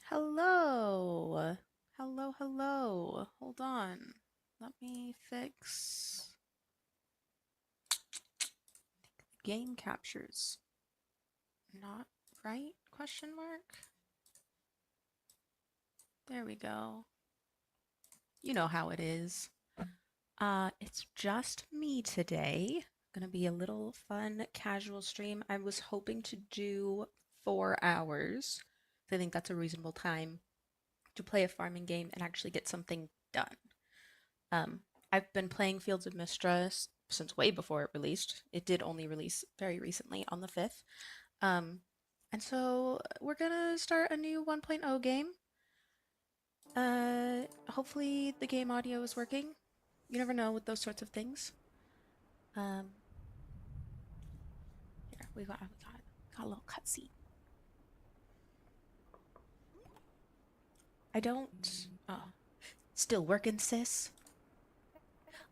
Hello. Hello. Hold on. Let me fix game captures. Not right? Question mark. There we go. You know how it is. It's just me today. Gonna be a little fun casual stream. I was hoping to do 4 hours. I think that's a reasonable time to play a farming game and actually get something done. Um, I've been playing Fields of Mistress since way before it released. It did only release very recently on the 5th. Um, and so we're gonna start a new 1.0 game. Hopefully the game audio is working. You never know with those sorts of things. Um, Here we got a little cutscene. I don't. Oh, still working, sis.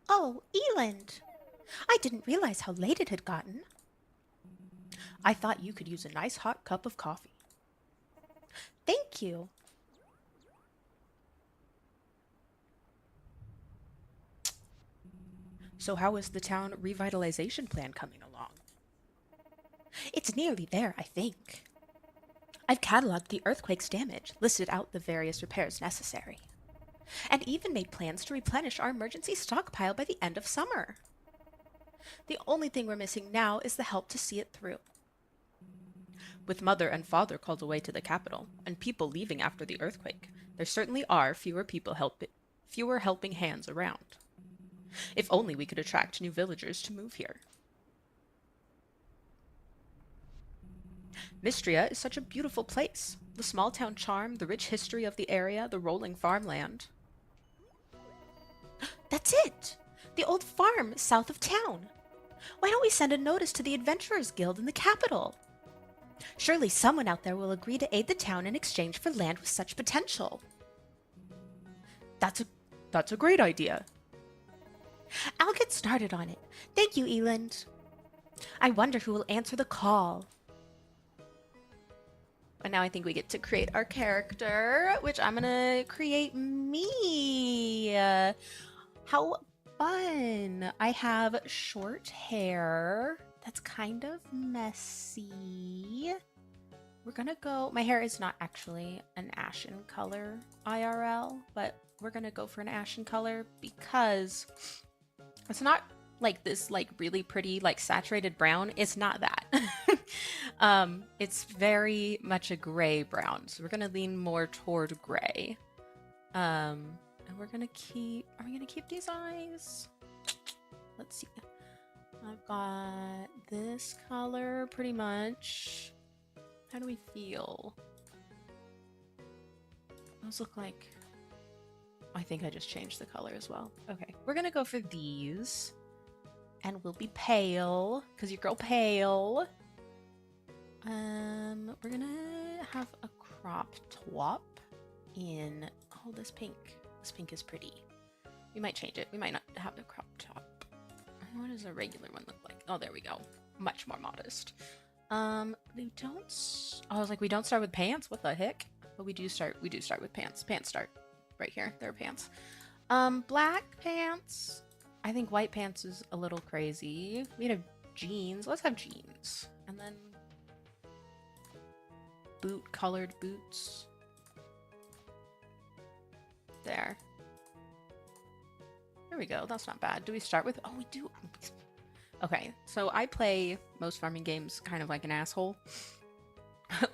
Oh, Eland! I didn't realize how late it had gotten. I thought you could use a nice hot cup of coffee. Thank you. So how is the town revitalization plan coming along? It's nearly there, I think. I've cataloged the earthquake's damage, listed out the various repairs necessary, and even made plans to replenish our emergency stockpile by the end of summer. The only thing we're missing now is the help to see it through. With mother and father called away to the capital, and people leaving after the earthquake, there certainly are fewer helping hands around. If only we could attract new villagers to move here. Mistria is such a beautiful place. The small town charm, the rich history of the area, the rolling farmland. That's it! The old farm south of town. Why don't we send a notice to the Adventurers Guild in the capital? Surely someone out there will agree to aid the town in exchange for land with such potential. That's a great idea. I'll get started on it. Thank you, Eland. I wonder who will answer the call. And now I think we get to create our character, which I'm gonna create me. How fun. I have short hair that's kind of messy. We're gonna go, my hair is not actually an ashen color IRL, but we're gonna go for an ashen color because it's not like this like really pretty like saturated brown. It's not that. It's very much a gray brown, so we're gonna lean more toward gray. And we're gonna keep, are we gonna keep these eyes? Let's see. I've got this color pretty much. How do we feel? Those look like, I think I just changed the color as well. Okay, we're gonna go for these. And we'll be pale, because your girl pale. We're gonna have a crop top in, oh, this pink. This pink is pretty. We might change it. We might not have the crop top. What does a regular one look like? Oh, there we go. Much more modest. We don't, I was like, we don't start with pants? What the heck? But we do start with pants. Pants start right here. There are pants. Black pants. I think white pants is a little crazy. We have jeans. Let's have jeans. And then colored boots. There. There we go. That's not bad. Do we start with... Oh, we do. Okay, so I play most farming games kind of like an asshole.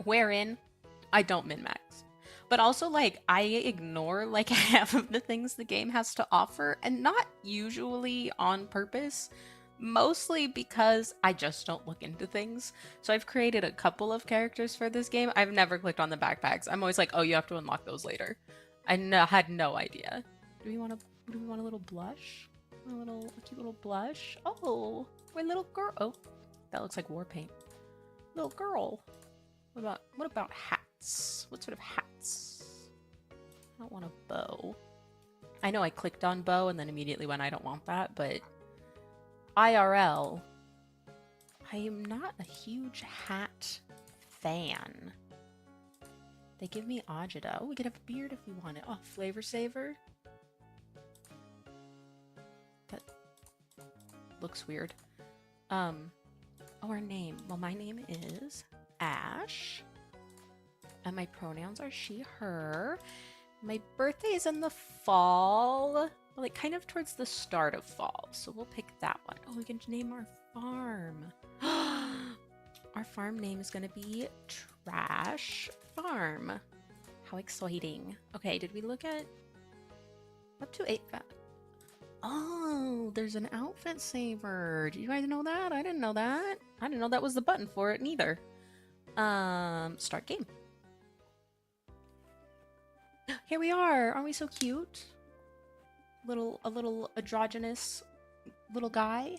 Wherein I don't min-max. But also, like, I ignore, like, half of the things the game has to offer, and not usually on purpose, mostly because I just don't look into things. So I've created a couple of characters for this game. I've never clicked on the backpacks. I'm always like, oh, you have to unlock those later. I had no idea. Do we want a little blush? A cute little blush? Oh, my little girl. Oh, that looks like war paint. Little girl. What about hats? What sort of hats? I don't want a bow. I know I clicked on bow and then immediately went, I don't want that, but IRL, I am not a huge hat fan. They give me agita. Oh, we could have a beard if we want it. Oh, flavor saver. That looks weird. Oh, our name. Well, my name is Ash. And my pronouns are she, her. My birthday is in the fall. Like, kind of towards the start of fall. So we'll pick that one. Oh, we can name our farm. Our farm name is going to be Trash Farm. How exciting. Okay, did we look at... Up to 8... Oh, there's an outfit saver. Do you guys know that? I didn't know that. I didn't know that was the button for it neither. Start game. Here we are. Aren't we so cute? A little androgynous little guy.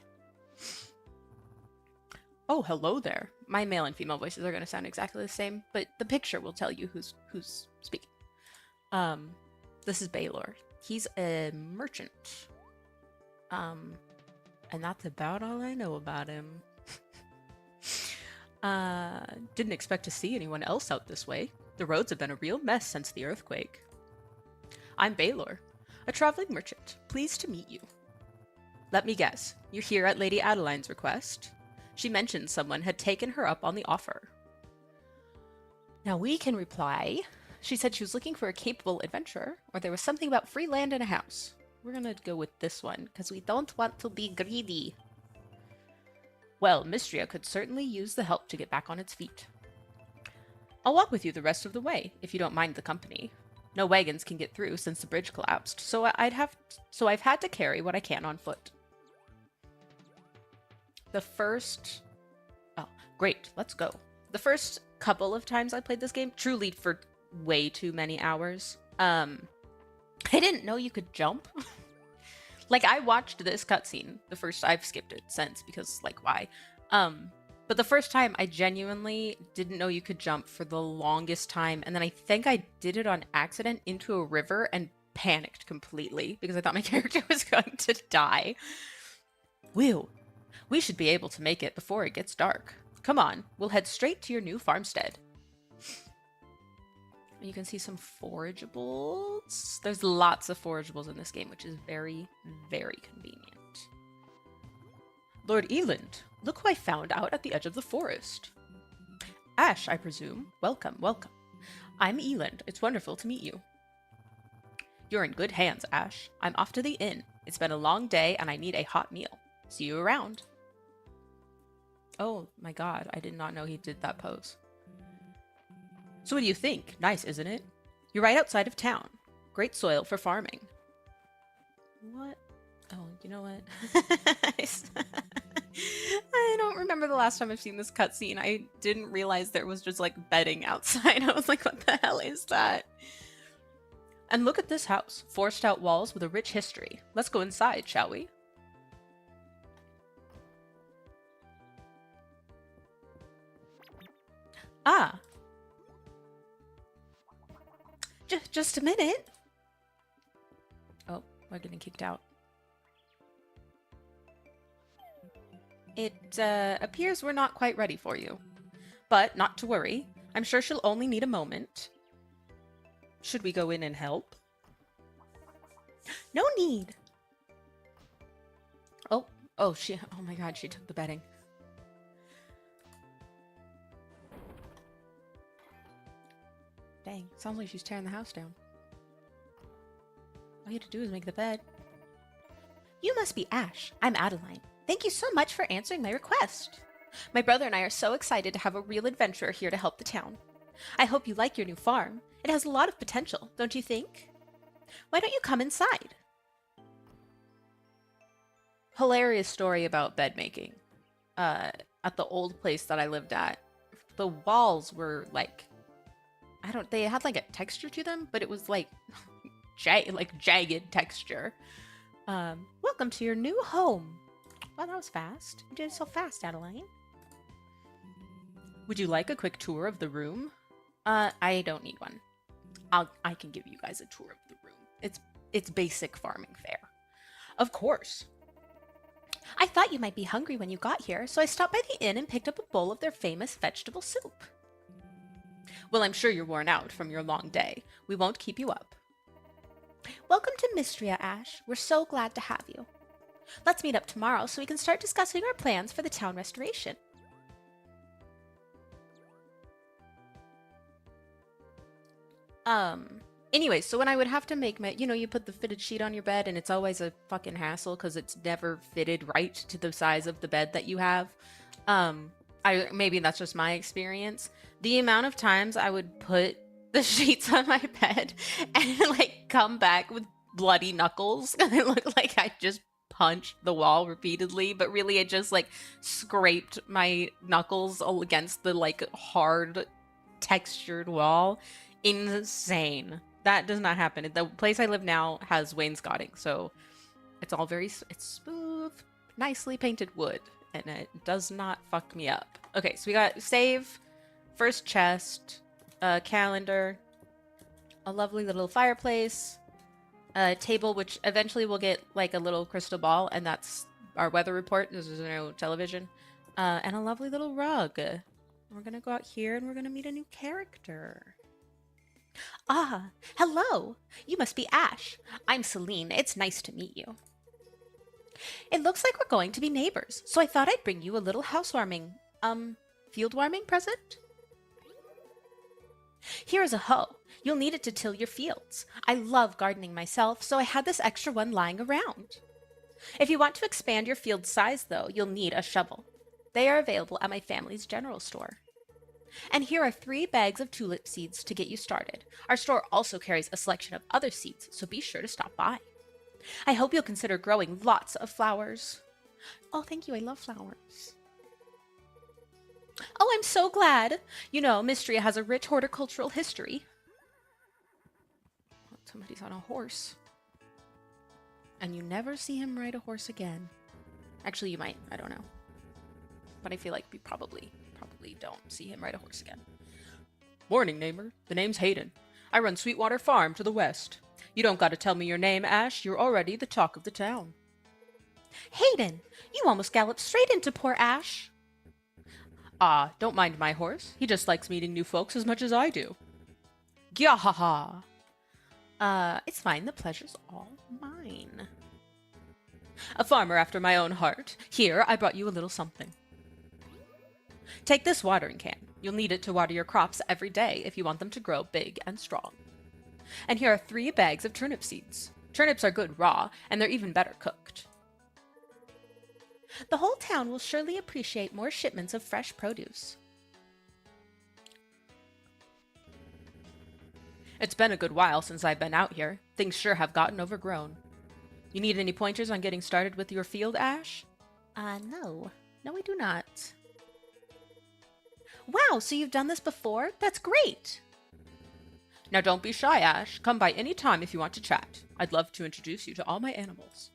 Oh, hello there. My male and female voices are going to sound exactly the same, but the picture will tell you who's speaking. This is Baylor. He's a merchant. And that's about all I know about him. Didn't expect to see anyone else out this way. The roads have been a real mess since the earthquake. I'm Baylor, a traveling merchant. Pleased to meet you. Let me guess, you're here at Lady Adeline's request? She mentioned someone had taken her up on the offer. Now we can reply. She said she was looking for a capable adventurer, or there was something about free land and a house. We're gonna go with this one, because we don't want to be greedy. Well, Mystria could certainly use the help to get back on its feet. I'll walk with you the rest of the way, if you don't mind the company. No wagons can get through since the bridge collapsed, so I've had to carry what I can on foot. The first... Oh, great, let's go. The first couple of times I played this game, truly for way too many hours, I didn't know you could jump. Like, I watched this cutscene. I've skipped it since, because, like, why? But the first time, I genuinely didn't know you could jump for the longest time, and then I think I did it on accident into a river and panicked completely, because I thought my character was going to die. Whew. We should be able to make it before it gets dark. Come on, we'll head straight to your new farmstead. You can see some forageables. There's lots of forageables in this game, which is very, very convenient. Lord Eland, look who I found out at the edge of the forest. Ash, I presume. Welcome, welcome. I'm Eland. It's wonderful to meet you. You're in good hands, Ash. I'm off to the inn. It's been a long day, and I need a hot meal. See you around. Oh my god, I did not know he did that pose. So what do you think? Nice, isn't it? You're right outside of town. Great soil for farming. What? Oh, you know what? I don't remember the last time I've seen this cutscene. I didn't realize there was just like bedding outside. I was like, what the hell is that? And look at this house. Forced out walls with a rich history. Let's go inside, shall we? Ah. Just a minute. Oh, we're getting kicked out. It appears we're not quite ready for you. But not to worry. I'm sure she'll only need a moment. Should we go in and help? No need. Oh my god, she took the bedding. Dang, sounds like she's tearing the house down. All you have to do is make the bed. You must be Ash. I'm Adeline. Thank you so much for answering my request. My brother and I are so excited to have a real adventurer here to help the town. I hope you like your new farm. It has a lot of potential, don't you think? Why don't you come inside? Hilarious story about bed making. At the old place that I lived at, the walls were like, they had like a texture to them, but it was like jagged texture. Welcome to your new home. Well, that was fast. You did it so fast, Adeline. Would you like a quick tour of the room? I don't need one. I can give you guys a tour of the room. It's basic farming fare. Of course. I thought you might be hungry when you got here, so I stopped by the inn and picked up a bowl of their famous vegetable soup. Well, I'm sure you're worn out from your long day. We won't keep you up. Welcome to Mystria, Ash. We're so glad to have you. Let's meet up tomorrow so we can start discussing our plans for the town restoration. Anyways, so when I would have to make my, you put the fitted sheet on your bed and it's always a fucking hassle because it's never fitted right to the size of the bed that you have. Maybe that's just my experience. The amount of times I would put the sheets on my bed and like come back with bloody knuckles and it looked like I just punched the wall repeatedly, but really it just like scraped my knuckles against the like hard textured wall. Insane. That does not happen. The place I live now has wainscoting, so it's all it's smooth, nicely painted wood, and it does not fuck me up. Okay, so we got save, first chest, a calendar, a lovely little fireplace, a table, which eventually will get like a little crystal ball, and that's our weather report. There's no television, and a lovely little rug. We're gonna go out here and we're gonna meet a new character. Ah, hello! You must be Ash. I'm Celine. It's nice to meet you. It looks like we're going to be neighbors, so I thought I'd bring you a little housewarming, field warming present? Here is a hoe. You'll need it to till your fields. I love gardening myself, so I had this extra one lying around. If you want to expand your field size, though, you'll need a shovel. They are available at my family's general store. And here are 3 bags of tulip seeds to get you started. Our store also carries a selection of other seeds, so be sure to stop by. I hope you'll consider growing lots of flowers. Oh, thank you. I love flowers. Oh, I'm so glad. Mystria has a rich horticultural history. Oh, somebody's on a horse. And you never see him ride a horse again. Actually, you might. I don't know. But I feel like we probably don't see him ride a horse again. Morning, neighbor. The name's Hayden. I run Sweetwater Farm to the west. You don't gotta tell me your name, Ash. You're already the talk of the town. Hayden, you almost galloped straight into poor Ash. Ah, don't mind my horse. He just likes meeting new folks as much as I do. Gyahaha. It's fine. The pleasure's all mine. A farmer after my own heart. Here, I brought you a little something. Take this watering can. You'll need it to water your crops every day if you want them to grow big and strong. And here are 3 bags of turnip seeds. Turnips are good raw, and they're even better cooked. The whole town will surely appreciate more shipments of fresh produce. It's been a good while since I've been out here. Things sure have gotten overgrown. You need any pointers on getting started with your field, Ash? No. No, I do not. Wow, so you've done this before? That's great! Now don't be shy, Ash. Come by any time if you want to chat. I'd love to introduce you to all my animals.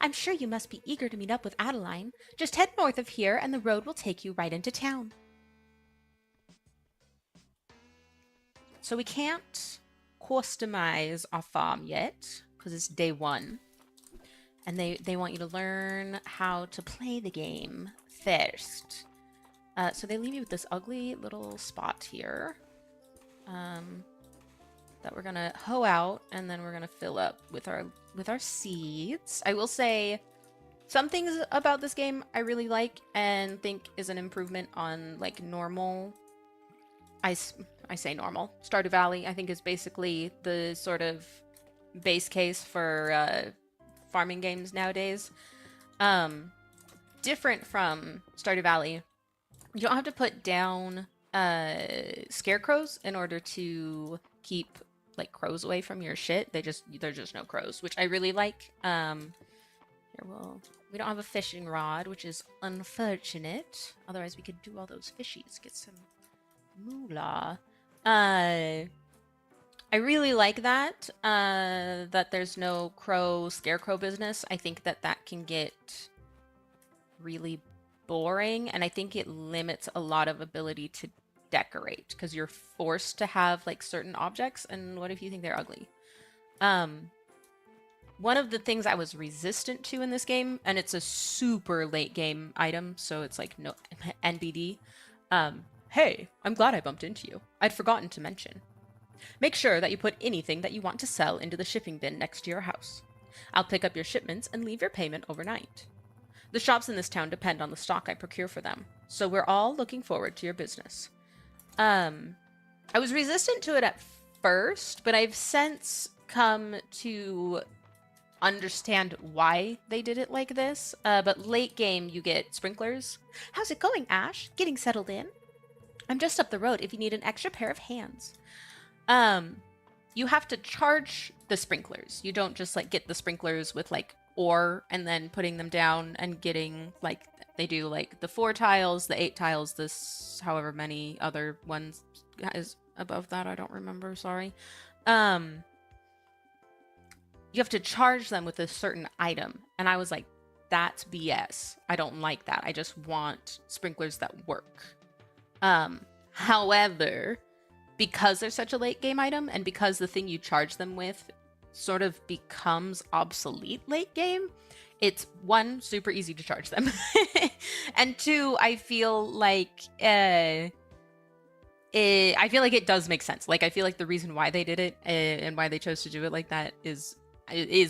I'm sure you must be eager to meet up with Adeline. Just head north of here and the road will take you right into town. So we can't customize our farm yet, because it's day 1. And they want you to learn how to play the game first. So they leave you with this ugly little spot here that we're gonna hoe out, and then we're gonna fill up with our seeds. I will say some things about this game I really like and think is an improvement on like normal. I say normal. Stardew Valley I think is basically the sort of base case for farming games nowadays. Different from Stardew Valley. You don't have to put down scarecrows in order to keep like crows away from your shit. They're just no crows, which I really like. We don't have a fishing rod, which is unfortunate. Otherwise, we could do all those fishies, get some moolah. I really like that. That there's no scarecrow business. I think that can get really boring, and I think it limits a lot of ability to decorate because you're forced to have like certain objects, and what if you think they're ugly? One of the things I was resistant to in this game, and it's a super late game item, so it's like no NBD, Hey, I'm glad I bumped into you. I'd forgotten to mention. Make sure that you put anything that you want to sell into the shipping bin next to your house. I'll pick up your shipments and leave your payment overnight. The shops in this town depend on the stock I procure for them, so we're all looking forward to your business. I was resistant to it at first, but I've since come to understand why they did it like this. But late game, you get sprinklers. How's it going, Ash? Getting settled in? I'm just up the road if you need an extra pair of hands. You have to charge the sprinklers. You don't just like get the sprinklers with like ore and then putting them down and getting like they do like the 4 tiles, the 8 tiles, this however many other ones is above that. I don't remember. Sorry. You have to charge them with a certain item, and I was like, that's BS. I don't like that. I just want sprinklers that work. However, because they're such a late game item and because the thing you charge them with sort of becomes obsolete late game, it's 1, super easy to charge them. And 2, I feel like it does make sense. Like I feel like the reason why they did it and why they chose to do it like that is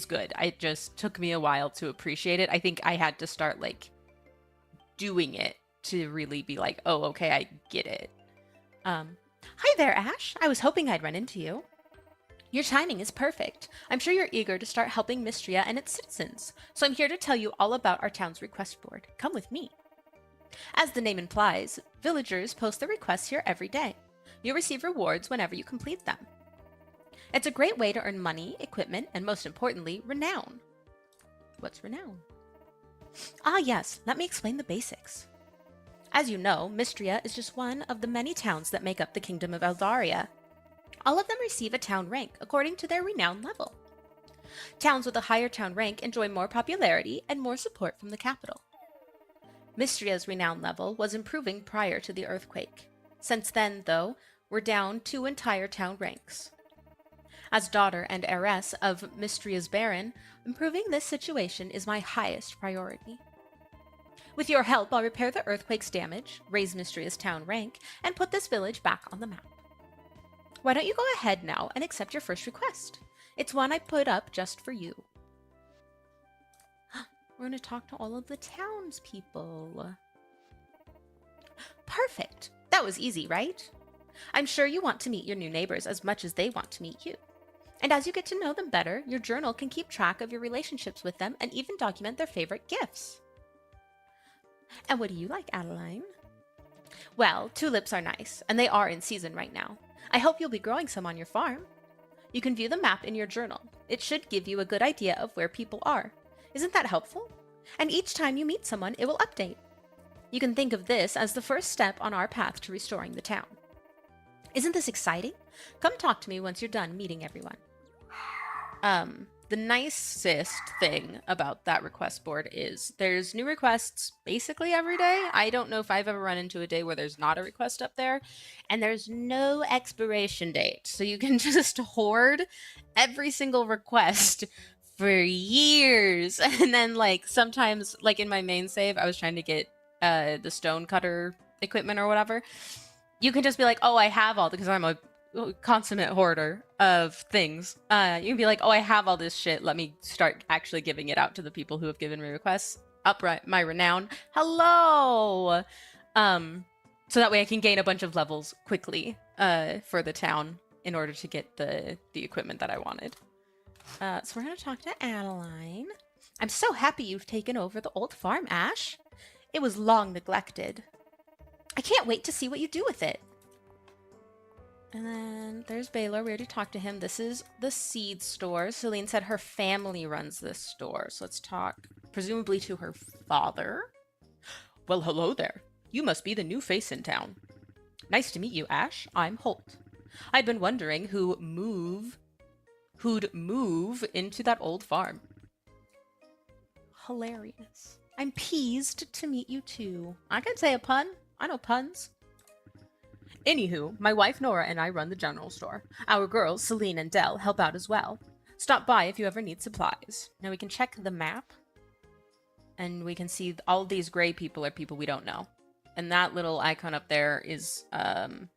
good. It just took me a while to appreciate it. I think I had to start like doing it to really be like, oh, okay, I get it. Hi there, Ash. I was hoping I'd run into you. Your timing is perfect. I'm sure you're eager to start helping Mystria and its citizens, so I'm here to tell you all about our town's request board. Come with me. As the name implies, villagers post their requests here every day. You'll receive rewards whenever you complete them. It's a great way to earn money, equipment, and most importantly, renown. What's renown? Ah yes, let me explain the basics. As you know, Mystria is just one of the many towns that make up the Kingdom of Eldaria. All of them receive a town rank according to their renown level. Towns with a higher town rank enjoy more popularity and more support from the capital. Mystria's renown level was improving prior to the earthquake. Since then, though, we're down 2 entire town ranks. As daughter and heiress of Mystria's Baron, improving this situation is my highest priority. With your help, I'll repair the earthquake's damage, raise Mystria's town rank, and put this village back on the map. Why don't you go ahead now and accept your first request? It's one I put up just for you. We're going to talk to all of the townspeople. Perfect! That was easy, right? I'm sure you want to meet your new neighbors as much as they want to meet you. And as you get to know them better, your journal can keep track of your relationships with them and even document their favorite gifts. And what do you like, Adeline? Well, tulips are nice, and they are in season right now. I hope you'll be growing some on your farm. You can view the map in your journal. It should give you a good idea of where people are. Isn't that helpful? And each time you meet someone, it will update. You can think of this as the first step on our path to restoring the town. Isn't this exciting? Come talk to me once you're done meeting everyone. The nicest thing about that request board is there's new requests basically every day. I don't know if I've ever run into a day where there's not a request up there, and there's no expiration date. So you can just hoard every single request for years. And then like sometimes like in my main save, I was trying to get the stone cutter equipment or whatever. You can just be like, oh, I have all, because I'm a consummate hoarder of things. You can be like, oh, I have all this shit. Let me start actually giving it out to the people who have given me requests. Up my renown. Hello! So that way I can gain a bunch of levels quickly for the town in order to get the equipment that I wanted. So we're going to talk to Adeline. I'm so happy you've taken over the old farm, Ash. It was long neglected. I can't wait to see what you do with it. And then there's Baylor. We already talked to him. This is the seed store. Celine said her family runs this store. So let's talk, presumably to her father. Well, hello there. You must be the new face in town. Nice to meet you, Ash. I'm Holt. I've been wondering who'd move into that old farm. Hilarious. I'm pleased to meet you too. I can say a pun. I know puns. Anywho, my wife Nora and I run the general store. Our girls, Celine and Dell, help out as well. Stop by if you ever need supplies. Now we can check the map. And we can see all of these gray people are people we don't know. And that little icon up there is an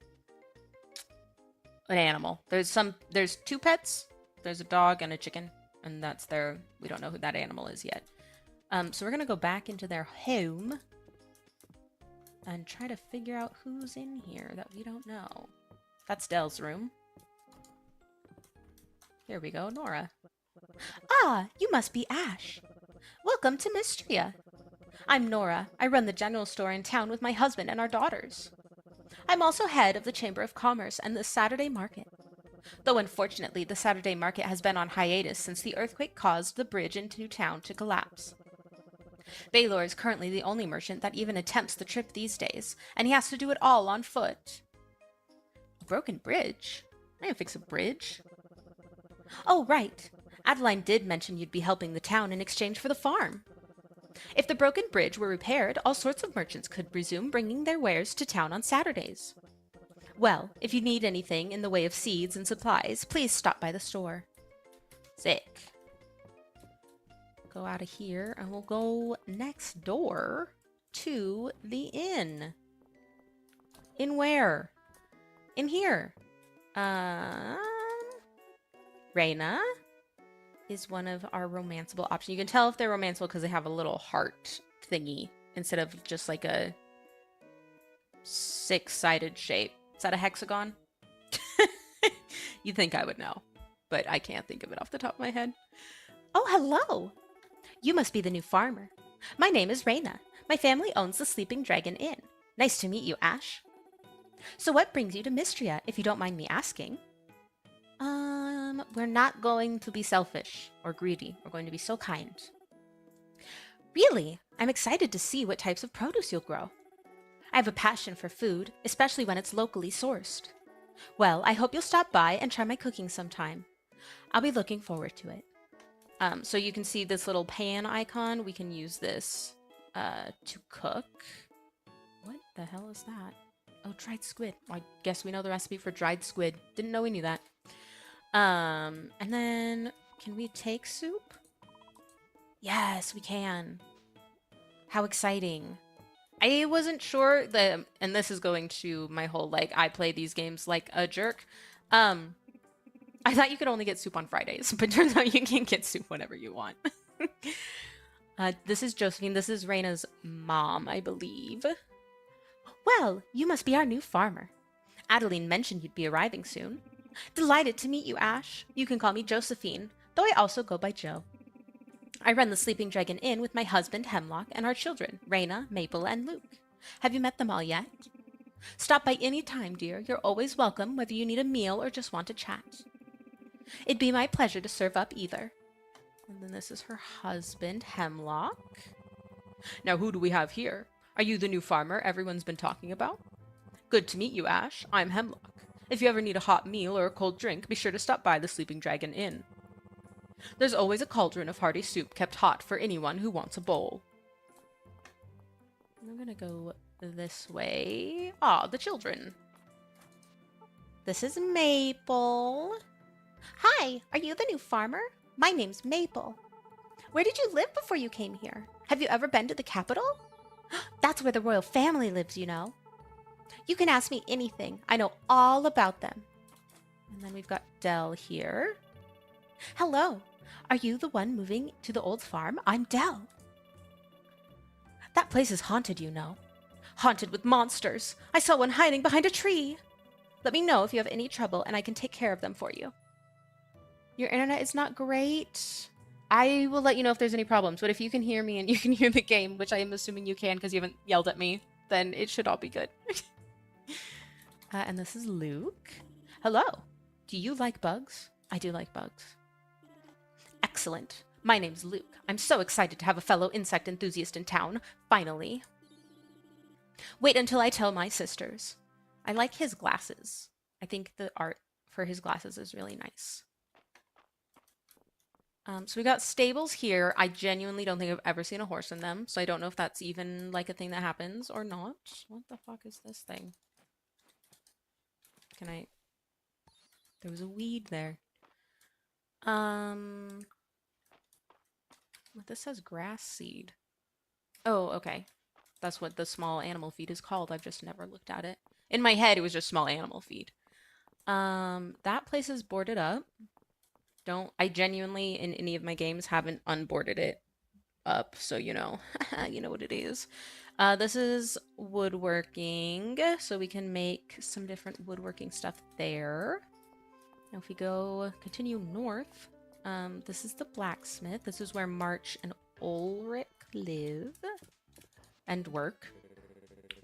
animal. There's two pets. There's a dog and a chicken, and that's their. We don't know who that animal is yet. So we're gonna go back into their home and try to figure out who's in here that we don't know. That's Dell's room. Here we go, Nora. Ah, you must be Ash. Welcome to Mystria. I'm Nora. I run the general store in town with my husband and our daughters. I'm also head of the Chamber of Commerce and the Saturday Market. Though unfortunately, the Saturday Market has been on hiatus since the earthquake caused the bridge into town to collapse. Baylor is currently the only merchant that even attempts the trip these days, and he has to do it all on foot. A broken bridge? I can fix a bridge. Oh, right. Adeline did mention you'd be helping the town in exchange for the farm. If the broken bridge were repaired, all sorts of merchants could resume bringing their wares to town on Saturdays. Well, if you need anything in the way of seeds and supplies, please stop by the store. Sick. Go out of here and we'll go next door to the inn. In where? In here. Reyna is one of our romanceable options. You can tell if they're romanceable because they have a little heart thingy instead of just like a six-sided shape. Is that a hexagon? You'd think I would know, but I can't think of it off the top of my head. Oh, hello! You must be the new farmer. My name is Reyna. My family owns the Sleeping Dragon Inn. Nice to meet you, Ash. So what brings you to Mystria, if you don't mind me asking? We're not going to be selfish or greedy. We're going to be so kind. Really? I'm excited to see what types of produce you'll grow. I have a passion for food, especially when it's locally sourced. Well, I hope you'll stop by and try my cooking sometime. I'll be looking forward to it. So you can see this little pan icon. We can use this to cook. What the hell is that? Oh, dried squid. I guess we know the recipe for dried squid. Didn't know we knew that. And then can we take soup? Yes, we can. How exciting. I wasn't sure that, and this is going to my whole, like, I play these games like a jerk. I thought you could only get soup on Fridays, but turns out you can get soup whenever you want. This is Josephine. This is Reyna's mom, I believe. Well, you must be our new farmer. Adeline mentioned you'd be arriving soon. Delighted to meet you, Ash. You can call me Josephine, though I also go by Jo. I run the Sleeping Dragon Inn with my husband, Hemlock, and our children, Reyna, Maple, and Luke. Have you met them all yet? Stop by any time, dear. You're always welcome, whether you need a meal or just want to chat. It'd be my pleasure to serve up either. And then this is her husband, Hemlock. Now, who do we have here? Are you the new farmer everyone's been talking about? Good to meet you, Ash. I'm Hemlock. If you ever need a hot meal or a cold drink, be sure to stop by the Sleeping Dragon Inn. There's always a cauldron of hearty soup kept hot for anyone who wants a bowl. I'm gonna go this way. Ah, the children. This is Maple. Hi, are you the new farmer? My name's Maple. Where did you live before you came here? Have you ever been to the capital? That's where the royal family lives, you know. You can ask me anything. I know all about them. And then we've got Dell here. Hello. Are you the one moving to the old farm? I'm Dell. That place is haunted, you know. Haunted with monsters. I saw one hiding behind a tree. Let me know if you have any trouble and I can take care of them for you. Your internet is not great. I will let you know if there's any problems, but if you can hear me and you can hear the game, which I am assuming you can because you haven't yelled at me, then it should all be good. And this is Luke. Hello. Do you like bugs? I do like bugs. Excellent. My name's Luke. I'm so excited to have a fellow insect enthusiast in town, finally. Wait until I tell my sisters. I like his glasses. I think the art for his glasses is really nice. So we got stables here. I genuinely don't think I've ever seen a horse in them, so I don't know if that's even like a thing that happens or not. What the fuck is this thing? Can I... There was a weed there. Well, this says grass seed. Oh, okay. That's what the small animal feed is called. I've just never looked at it. In my head, it was just small animal feed. That place is boarded up. I genuinely, in any of my games, haven't unboarded it up, so you know, you know what it is. This is woodworking, so we can make some different woodworking stuff there. Now if we continue north, this is the blacksmith. This is where March and Ulrich live and work.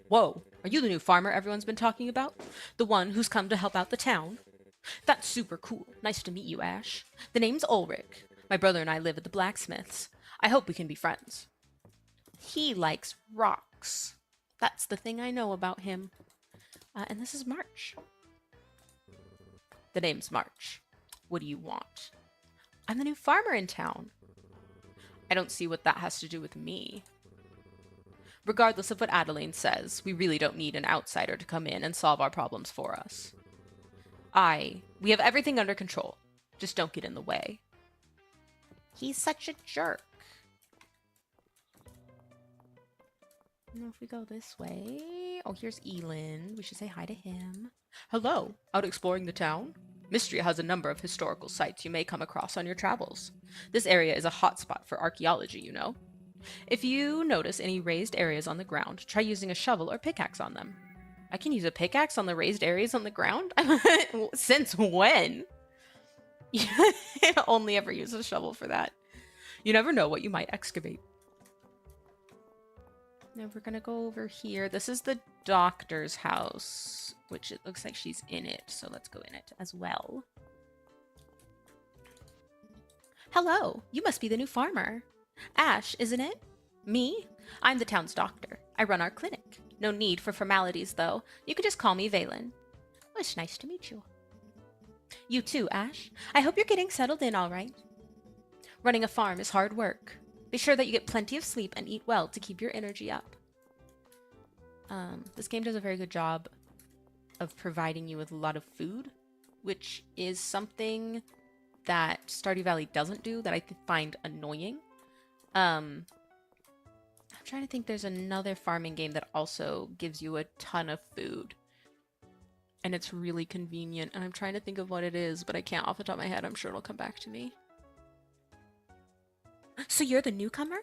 Whoa, are you the new farmer everyone's been talking about? The one who's come to help out the town? That's super cool. Nice to meet you, Ash. The name's Ulrich. My brother and I live at the blacksmith's. I hope we can be friends. He likes rocks. That's the thing I know about him. And this is March. The name's March. What do you want? I'm the new farmer in town. I don't see what that has to do with me. Regardless of what Adeline says, we really don't need an outsider to come in and solve our problems for us. We have everything under control. Just don't get in the way. He's such a jerk. Now if we go this way... Oh, here's Elin. We should say hi to him. Hello. Out exploring the town? Mystria has a number of historical sites you may come across on your travels. This area is a hotspot for archaeology, you know. If you notice any raised areas on the ground, try using a shovel or pickaxe on them. I can use a pickaxe on the raised areas on the ground? Since when? I only ever use a shovel for that. You never know what you might excavate. Now we're gonna go over here. This is the doctor's house, which it looks like she's in it, so let's go in it as well. Hello, you must be the new farmer. Ash, isn't it? Me? I'm the town's doctor. I run our clinic. No need for formalities, though. You could just call me Valen. Well, it's nice to meet you. You too, Ash. I hope you're getting settled in all right. Running a farm is hard work. Be sure that you get plenty of sleep and eat well to keep your energy up. This game does a very good job of providing you with a lot of food, which is something that Stardew Valley doesn't do that I find annoying. I'm trying to think, there's another farming game that also gives you a ton of food. And it's really convenient, and I'm trying to think of what it is, but I can't off the top of my head. I'm sure it'll come back to me. So you're the newcomer?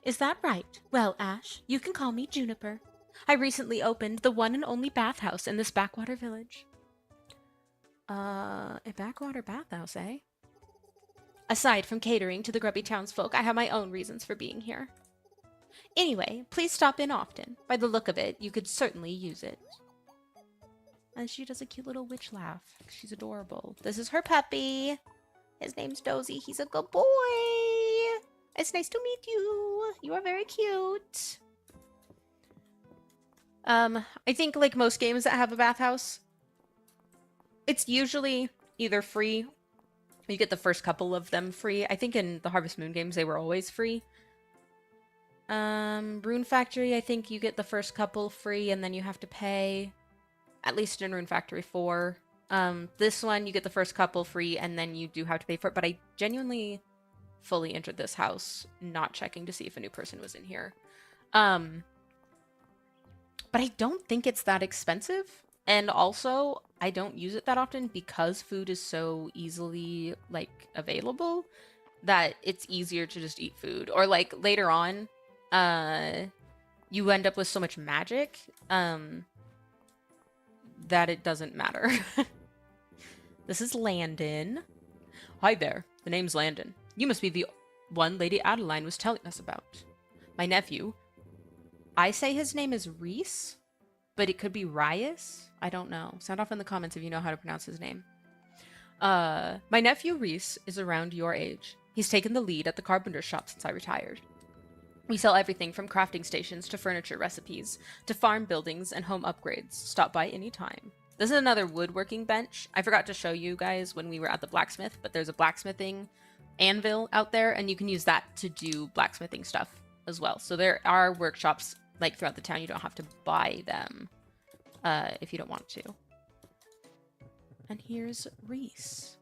Is that right? Well, Ash, you can call me Juniper. I recently opened the one and only bathhouse in this backwater village. A backwater bathhouse, eh? Aside from catering to the grubby townsfolk, I have my own reasons for being here. Anyway, please stop in often. By the look of it, you could certainly use it. And she does a cute little witch laugh. She's adorable. This is her puppy. His name's Dozy. He's a good boy. It's nice to meet you. You are very cute. I think like most games that have a bathhouse, it's usually either free. You get the first couple of them free. I think in the Harvest Moon games, they were always free. Rune Factory, I think you get the first couple free and then you have to pay. At least in Rune Factory 4. This one, you get the first couple free and then you do have to pay for it. But I genuinely fully entered this house, not checking to see if a new person was in here. But I don't think it's that expensive. And also, I don't use it that often because food is so easily, like, available that it's easier to just eat food. Or, like, later on, you end up with so much magic, that it doesn't matter. This is Landon. Hi there. The name's Landon. You must be the one Lady Adeline was telling us about. My nephew. I say his name is Reese, but it could be Rias. I don't know. Sound off in the comments if you know how to pronounce his name. My nephew Reese is around your age. He's taken the lead at the carpenter shop since I retired. We sell everything from crafting stations to furniture recipes to farm buildings and home upgrades. Stop by anytime. This is another woodworking bench. I forgot to show you guys when we were at the blacksmith, but there's a blacksmithing anvil out there, and you can use that to do blacksmithing stuff as well. So there are workshops like throughout the town. You don't have to buy them if you don't want to. And here's Reese.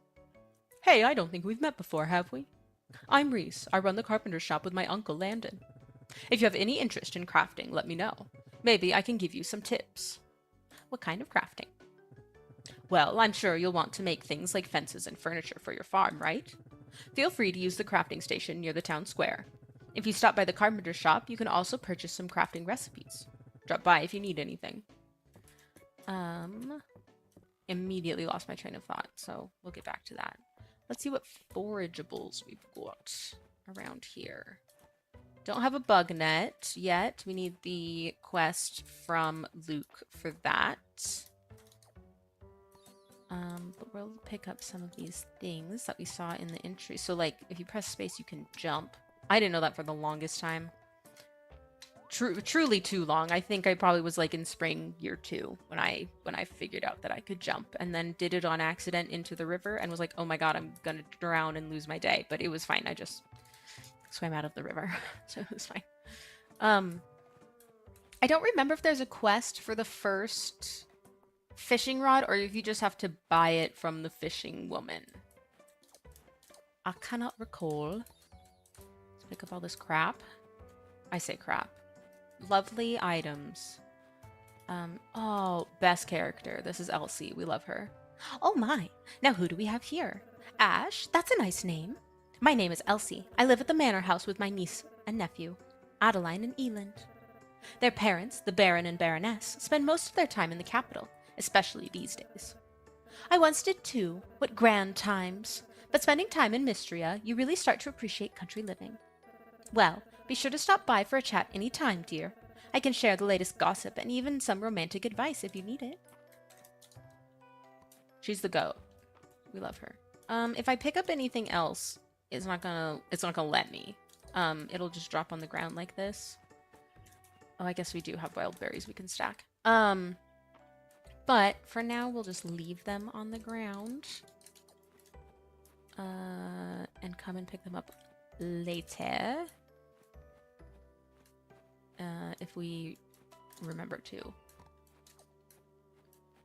Hey, I don't think we've met before, have we? I'm Reese. I run the carpenter shop with my uncle, Landon. If you have any interest in crafting, let me know. Maybe I can give you some tips. What kind of crafting? Well, I'm sure you'll want to make things like fences and furniture for your farm, right? Feel free to use the crafting station near the town square. If you stop by the carpenter's shop, you can also purchase some crafting recipes. Drop by if you need anything. Immediately lost my train of thought, so we'll get back to that. Let's see what forageables we've got around here. Don't have a bug net yet. We need the quest from Luke for that. But we'll pick up some of these things that we saw in the entry. So, like, if you press space, you can jump. I didn't know that for the longest time. Truly too long. I think I probably was like in spring year 2 when I figured out that I could jump, and then did it on accident into the river and was like, oh my god, I'm gonna drown and lose my day. But it was fine. I just swam out of the river, so it was fine. I don't remember if there's a quest for the first fishing rod or if you just have to buy it from the fishing woman. I cannot recall. Let's pick up all this crap. I say crap. Lovely items. Oh, best character. This is Elsie. We love her. Oh my! Now who do we have here? Ash? That's a nice name. My name is Elsie. I live at the manor house with my niece and nephew, Adeline and Eland. Their parents, the Baron and Baroness, spend most of their time in the capital, especially these days. I once did too. What grand times! But spending time in Mystria, you really start to appreciate country living. Well, be sure to stop by for a chat any time, dear. I can share the latest gossip and even some romantic advice if you need it. She's the goat. We love her. If I pick up anything else, it's not gonna let me. It'll just drop on the ground like this. Oh, I guess we do have wild berries we can stack. But for now, we'll just leave them on the ground. And come and pick them up later. If we remember to.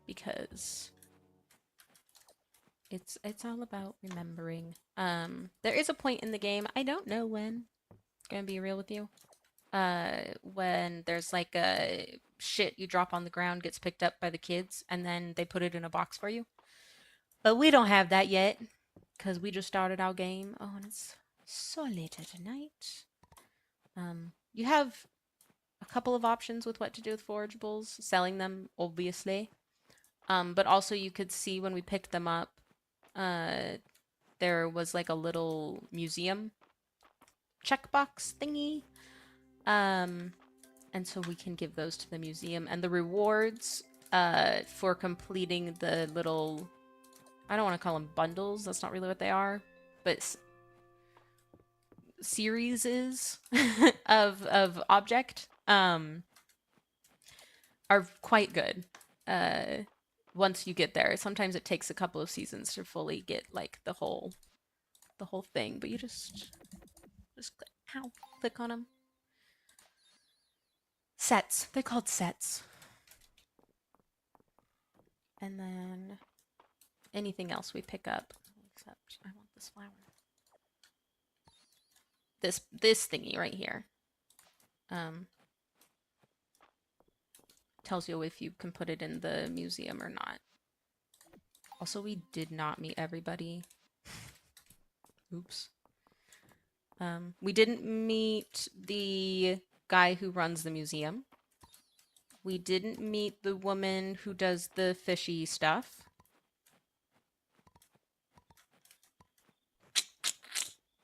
Because it's all about remembering. There is a point in the game, I don't know when, gonna be real with you, when there's like a shit you drop on the ground gets picked up by the kids and then they put it in a box for you. But we don't have that yet because we just started our game. Oh, and it's so late at night. You have a couple of options with what to do with forageables, selling them, obviously. But also you could see when we picked them up, there was like a little museum checkbox thingy. And so we can give those to the museum. And the rewards for completing the little, I don't want to call them bundles, that's not really what they are, but series of object are quite good once you get there. Sometimes it takes a couple of seasons to fully get like the whole thing, but you just click on them. Sets. They're called sets. And then anything else we pick up, except I want this flower. This thingy right here. Tells you if you can put it in the museum or not. Also, we did not meet everybody. Oops. We didn't meet the guy who runs the museum. We didn't meet the woman who does the fishy stuff.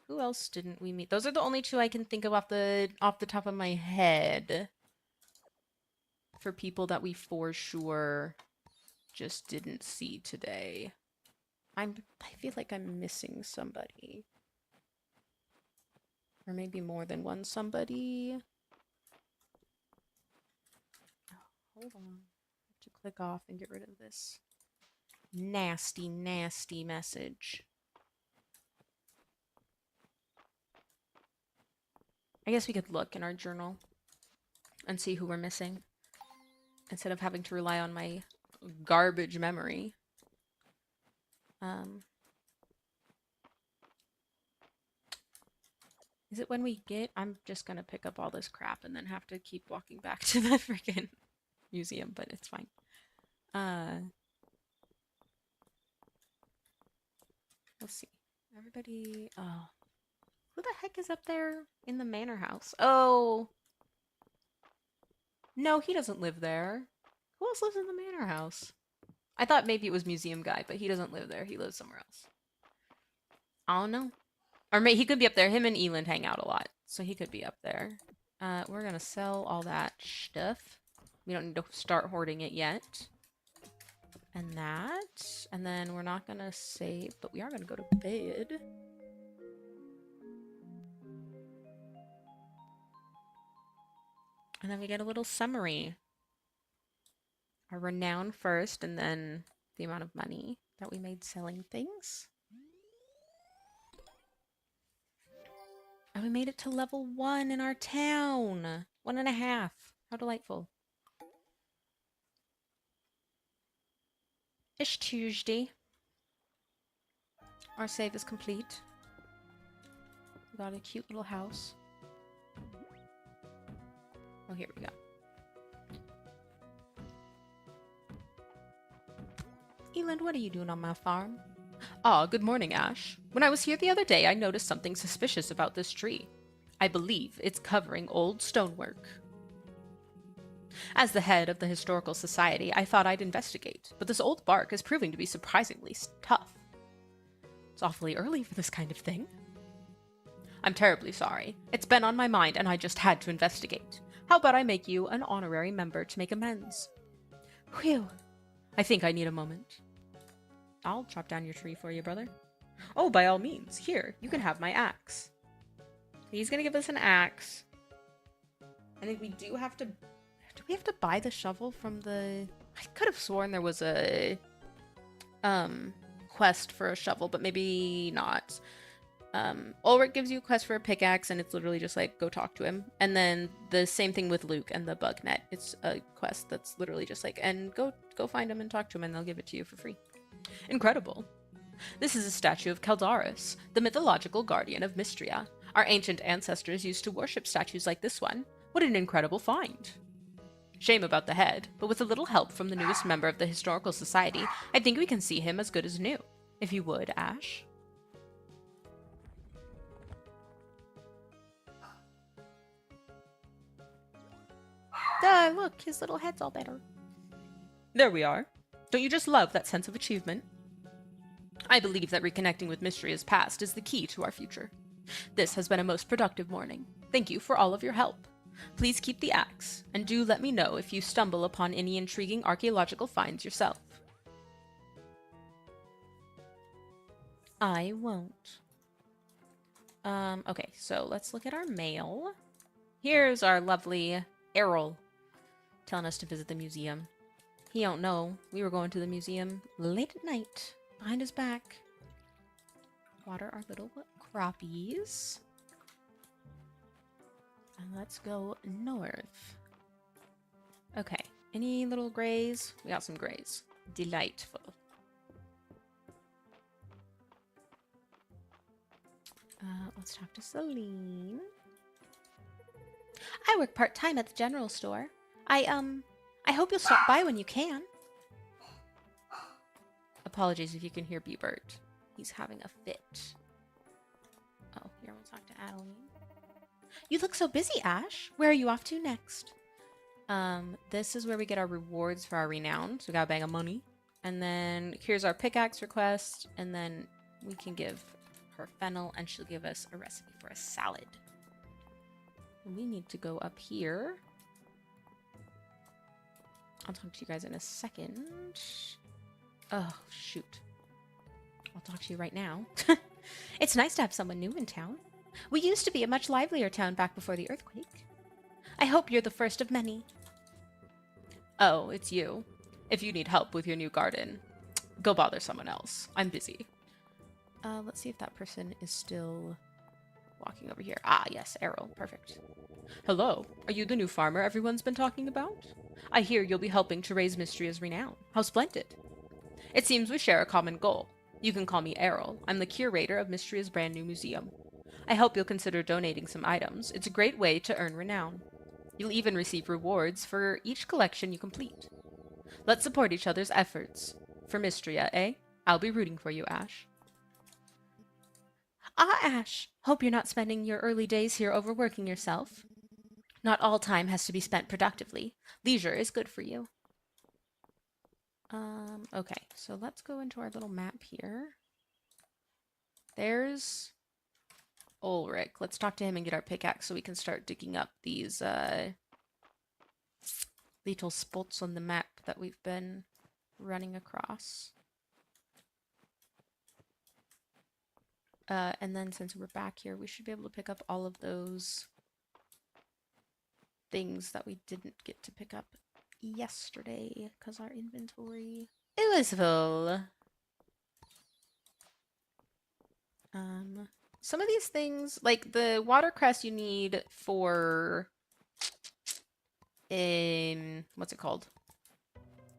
Who else didn't we meet? Those are the only two I can think of off the top of my head. For people that we for sure just didn't see today. I feel like I'm missing somebody. Or maybe more than one somebody. Oh, hold on. I have to click off and get rid of this nasty, nasty message. I guess we could look in our journal and see who we're missing instead of having to rely on my garbage memory. Is it when we get... I'm just gonna pick up all this crap and then have to keep walking back to the freaking museum, but it's fine. Let's see. Everybody... Oh. Who the heck is up there in the manor house? Oh! No, he doesn't live there. Who else lives in the manor house? I thought maybe it was museum guy, but he doesn't live there. He lives somewhere else. I don't know. Or he could be up there. Him and Eland hang out a lot, so he could be up there. We're gonna sell all that stuff. We don't need to start hoarding it yet. And that. And then we're not gonna save, but we are gonna go to bed. And then we get a little summary. Our renown first, and then the amount of money that we made selling things. And we made it to level 1 in our town. 1.5. How delightful. It's Tuesday. Our save is complete. We got a cute little house. Oh, here we go. Eland, what are you doing on my farm? Ah, good morning, Ash. When I was here the other day, I noticed something suspicious about this tree. I believe it's covering old stonework. As the head of the Historical Society, I thought I'd investigate, but this old bark is proving to be surprisingly tough. It's awfully early for this kind of thing. I'm terribly sorry. It's been on my mind and I just had to investigate. How about I make you an honorary member to make amends? Whew. I think I need a moment. I'll chop down your tree for you, brother. Oh, by all means. Here, you can have my axe. He's gonna give us an axe. I think we do have to... Do we have to buy the shovel from the... I could have sworn there was a... quest for a shovel, but maybe not. Ulrich gives you a quest for a pickaxe, and it's literally just like, go talk to him. And then the same thing with Luke and the bug net. It's a quest that's literally just like, and go find him and talk to him, and they'll give it to you for free. Incredible. This is a statue of Keldaris, the mythological guardian of Mystria. Our ancient ancestors used to worship statues like this one. What an incredible find. Shame about the head, but with a little help from the newest member of the Historical Society, I think we can see him as good as new. If you would, Ash. Duh, look, his little head's all better. There we are. Don't you just love that sense of achievement? I believe that reconnecting with Mystria's past is the key to our future. This has been a most productive morning. Thank you for all of your help. Please keep the axe, and do let me know if you stumble upon any intriguing archaeological finds yourself. I won't. Okay, so let's look at our mail. Here's our lovely Errol telling us to visit the museum. He don't know we were going to the museum late at night, behind his back. Water our little crappies. And let's go north. Okay, any little grays? We got some grays. Delightful. Let's talk to Celine. I work part-time at the general store. I hope you'll stop by when you can. Apologies if you can hear Bebert. He's having a fit. Oh, here we'll talk to Adeline. You look so busy, Ash. Where are you off to next? This is where we get our rewards for our renown. So we got a bag of money. And then here's our pickaxe request. And then we can give her fennel and she'll give us a recipe for a salad. We need to go up here. I'll talk to you guys in a second. Oh, shoot. I'll talk to you right now. It's nice to have someone new in town. We used to be a much livelier town back before the earthquake. I hope you're the first of many. Oh, it's you. If you need help with your new garden, go bother someone else. I'm busy. Let's see if that person is still walking over here. Ah, yes, Errol. Perfect. Hello. Are you the new farmer everyone's been talking about? I hear you'll be helping to raise Mystria's renown. How splendid. It seems we share a common goal. You can call me Errol. I'm the curator of Mystria's brand new museum. I hope you'll consider donating some items. It's a great way to earn renown. You'll even receive rewards for each collection you complete. Let's support each other's efforts. For Mystria, eh? I'll be rooting for you, Ash. Ah, Ash, hope you're not spending your early days here overworking yourself. Not all time has to be spent productively. Leisure is good for you. Okay, so let's go into our little map here. There's Ulrich. Let's talk to him and get our pickaxe so we can start digging up these little spots on the map that we've been running across. And then since we're back here, we should be able to pick up all of those things that we didn't get to pick up yesterday because our inventory, it was full. Some of these things, like the watercress you need for what's it called?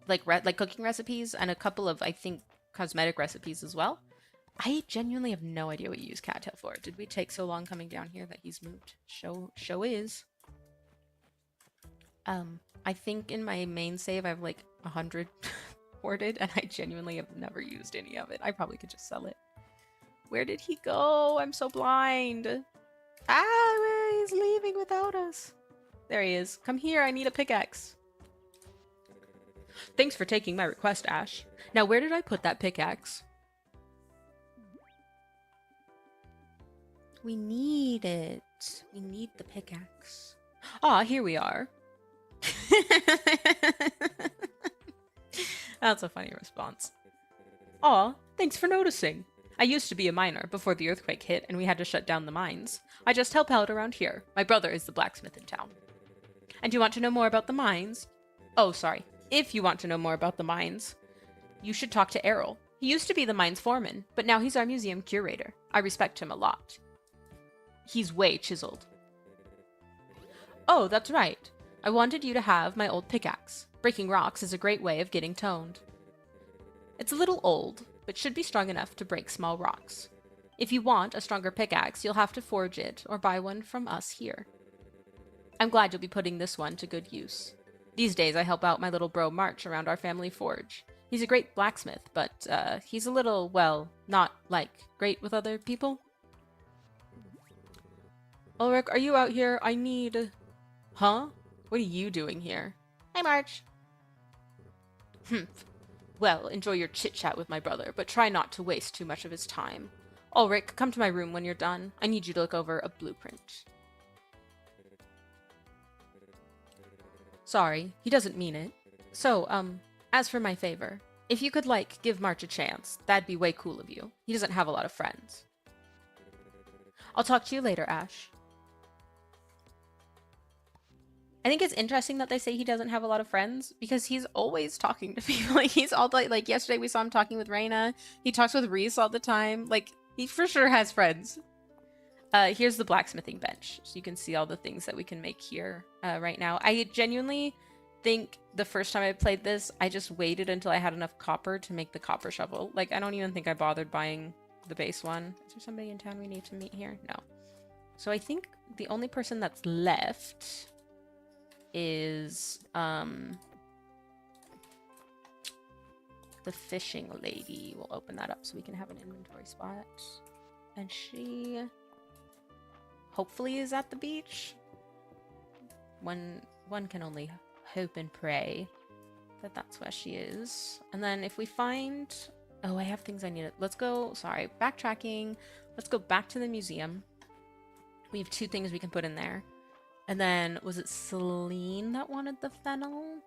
Like cooking recipes and a couple of, I think, cosmetic recipes as well. I genuinely have no idea what you use cattail for. Did we take so long coming down here that he's moved? Show is. I think in my main save I have like 100 hoarded, and I genuinely have never used any of it. I probably could just sell it. Where did he go? I'm so blind. Ah, he's leaving without us. There he is. Come here, I need a pickaxe. Thanks for taking my request, Ash. Now where did I put that pickaxe? We need it. We need the pickaxe. Ah, here we are. That's a funny response. Aw, thanks for noticing. I used to be a miner before the earthquake hit and we had to shut down the mines. I just help out around here. My brother is the blacksmith in town. And you want to know more about the mines? Oh, sorry. If you want to know more about the mines, you should talk to Errol. He used to be the mines foreman, but now he's our museum curator. I respect him a lot. He's way chiseled. Oh, that's right. I wanted you to have my old pickaxe. Breaking rocks is a great way of getting toned. It's a little old, but should be strong enough to break small rocks. If you want a stronger pickaxe, you'll have to forge it or buy one from us here. I'm glad you'll be putting this one to good use. These days I help out my little bro March around our family forge. He's a great blacksmith, but he's a little, well, not, like, great with other people. Ulrich, are you out here? I need... Huh? What are you doing here? Hi, March. Humph. Well, enjoy your chit-chat with my brother, but try not to waste too much of his time. Ulrich, come to my room when you're done. I need you to look over a blueprint. Sorry, he doesn't mean it. So, as for my favor, if you could, like, give March a chance, that'd be way cool of you. He doesn't have a lot of friends. I'll talk to you later, Ash. I think it's interesting that they say he doesn't have a lot of friends because he's always talking to people. Like, he's all like yesterday we saw him talking with Reyna. He talks with Reese all the time. Like, he for sure has friends. Here's the blacksmithing bench. So you can see all the things that we can make here right now. I genuinely think the first time I played this, I just waited until I had enough copper to make the copper shovel. Like, I don't even think I bothered buying the base one. Is there somebody in town we need to meet here? No. So I think the only person that's left is the fishing lady. We'll open that up so we can have an inventory spot. And she hopefully is at the beach. One can only hope and pray that that's where she is. And then if we find... Oh, I have things I need. Let's go... Sorry, backtracking. Let's go back to the museum. We have 2 things we can put in there. And then, was it Celine that wanted the fennel?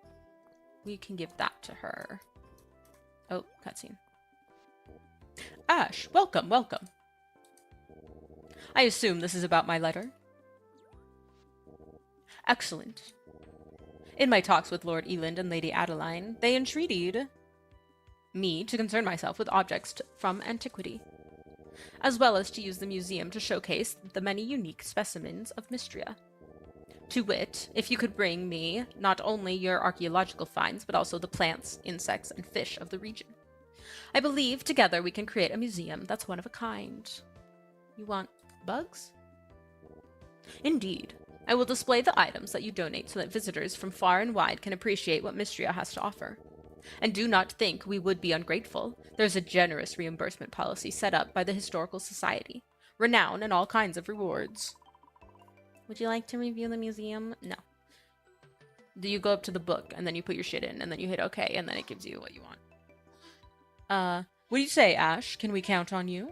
We can give that to her. Oh, cutscene. Ash, welcome, welcome. I assume this is about my letter? Excellent. In my talks with Lord Eland and Lady Adeline, they entreated me to concern myself with objects from antiquity, as well as to use the museum to showcase the many unique specimens of Mystria. To wit, if you could bring me not only your archaeological finds, but also the plants, insects, and fish of the region. I believe together we can create a museum that's one of a kind. You want Bugs? Indeed. I will display the items that you donate so that visitors from far and wide can appreciate what Mystria has to offer. And do not think we would be ungrateful. There's a generous reimbursement policy set up by the Historical Society. Renown and all kinds of rewards. Would you like to review the museum? No. Do you go up to the book, and then you put your shit in, and then you hit OK, and then it gives you what you want. What do you say, Ash? Can we count on you?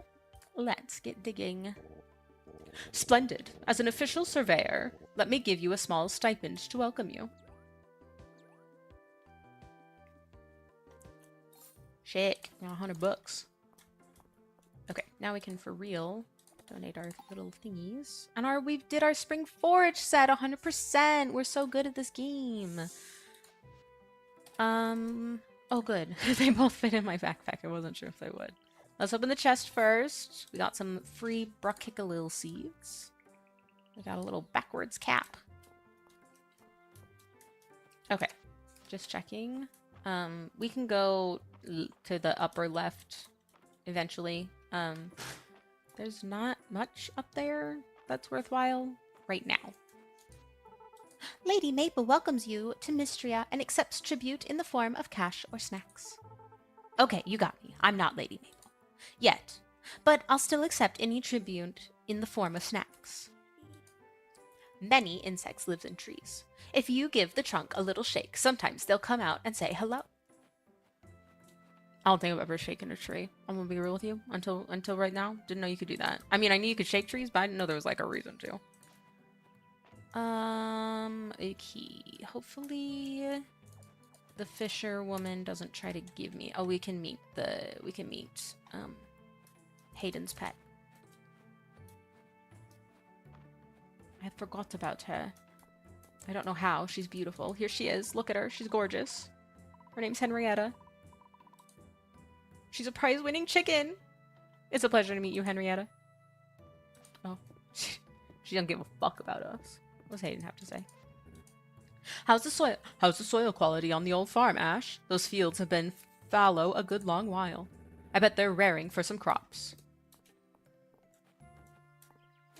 Let's get digging. Splendid. As an official surveyor, let me give you a small stipend to welcome you. Shit, $100. Okay, now we can for real donate our little thingies. And we did our spring forage set 100%. We're so good at this game. Oh good. They both fit in my backpack. I wasn't sure if they would. Let's open the chest first. We got some free brachicalil seeds. We got a little backwards cap. Okay, just checking. We can go to the upper left eventually. There's not much up there that's worthwhile right now. Lady Maple welcomes you to Mystria and accepts tribute in the form of cash or snacks. Okay, you got me. I'm not Lady Maple. Yet. But I'll still accept any tribute in the form of snacks. Many insects live in trees. If you give the trunk a little shake, sometimes they'll come out and say hello. I don't think I've ever shaken a tree. I'm gonna be real with you. Until right now, didn't know you could do that. I mean, I knew you could shake trees, but I didn't know there was like a reason to. Okay. Hopefully, the fisher woman doesn't try to give me. Oh, we can meet Hayden's pet. I forgot about her. I don't know how. She's beautiful. Here she is. Look at her. She's gorgeous. Her name's Henrietta. She's a prize-winning chicken. It's a pleasure to meet you, Henrietta. Oh. She doesn't give a fuck about us. What does Hayden have to say? How's the soil quality on the old farm, Ash? Those fields have been fallow a good long while. I bet they're raring for some crops.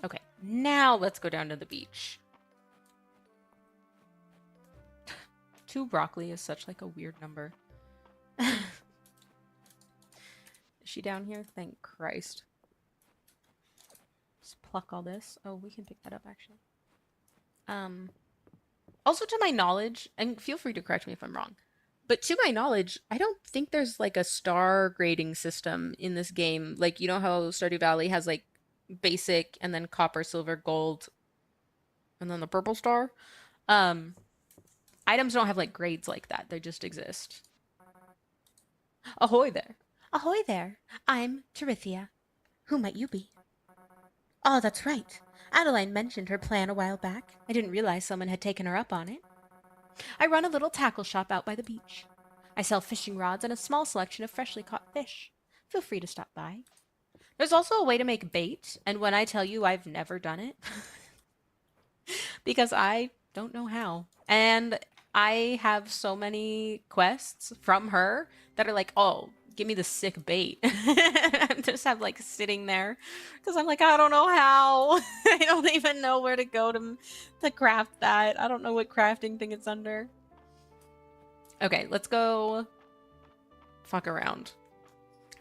Okay, now let's go down to the beach. 2 broccoli is such like a weird number. Is she down here? Thank Christ. Just pluck all this. Oh, we can pick that up actually. Also to my knowledge, and feel free to correct me if I'm wrong, but to my knowledge, I don't think there's like a star grading system in this game. Like, you know how Stardew Valley has like basic and then copper, silver, gold, and then the purple star? Items don't have like grades like that. They just exist. Ahoy there. Ahoy there. I'm Terithia. Who might you be? Oh, that's right. Adeline mentioned her plan a while back. I didn't realize someone had taken her up on it. I run a little tackle shop out by the beach. I sell fishing rods and a small selection of freshly caught fish. Feel free to stop by. There's also a way to make bait, and when I tell you I've never done it, because I don't know how. And I have so many quests from her that are like, oh, give me the sick bait. I just have like sitting there because I'm like, I don't know how. I don't even know where to go to craft that. I don't know what crafting thing it's under. Okay, let's go fuck around.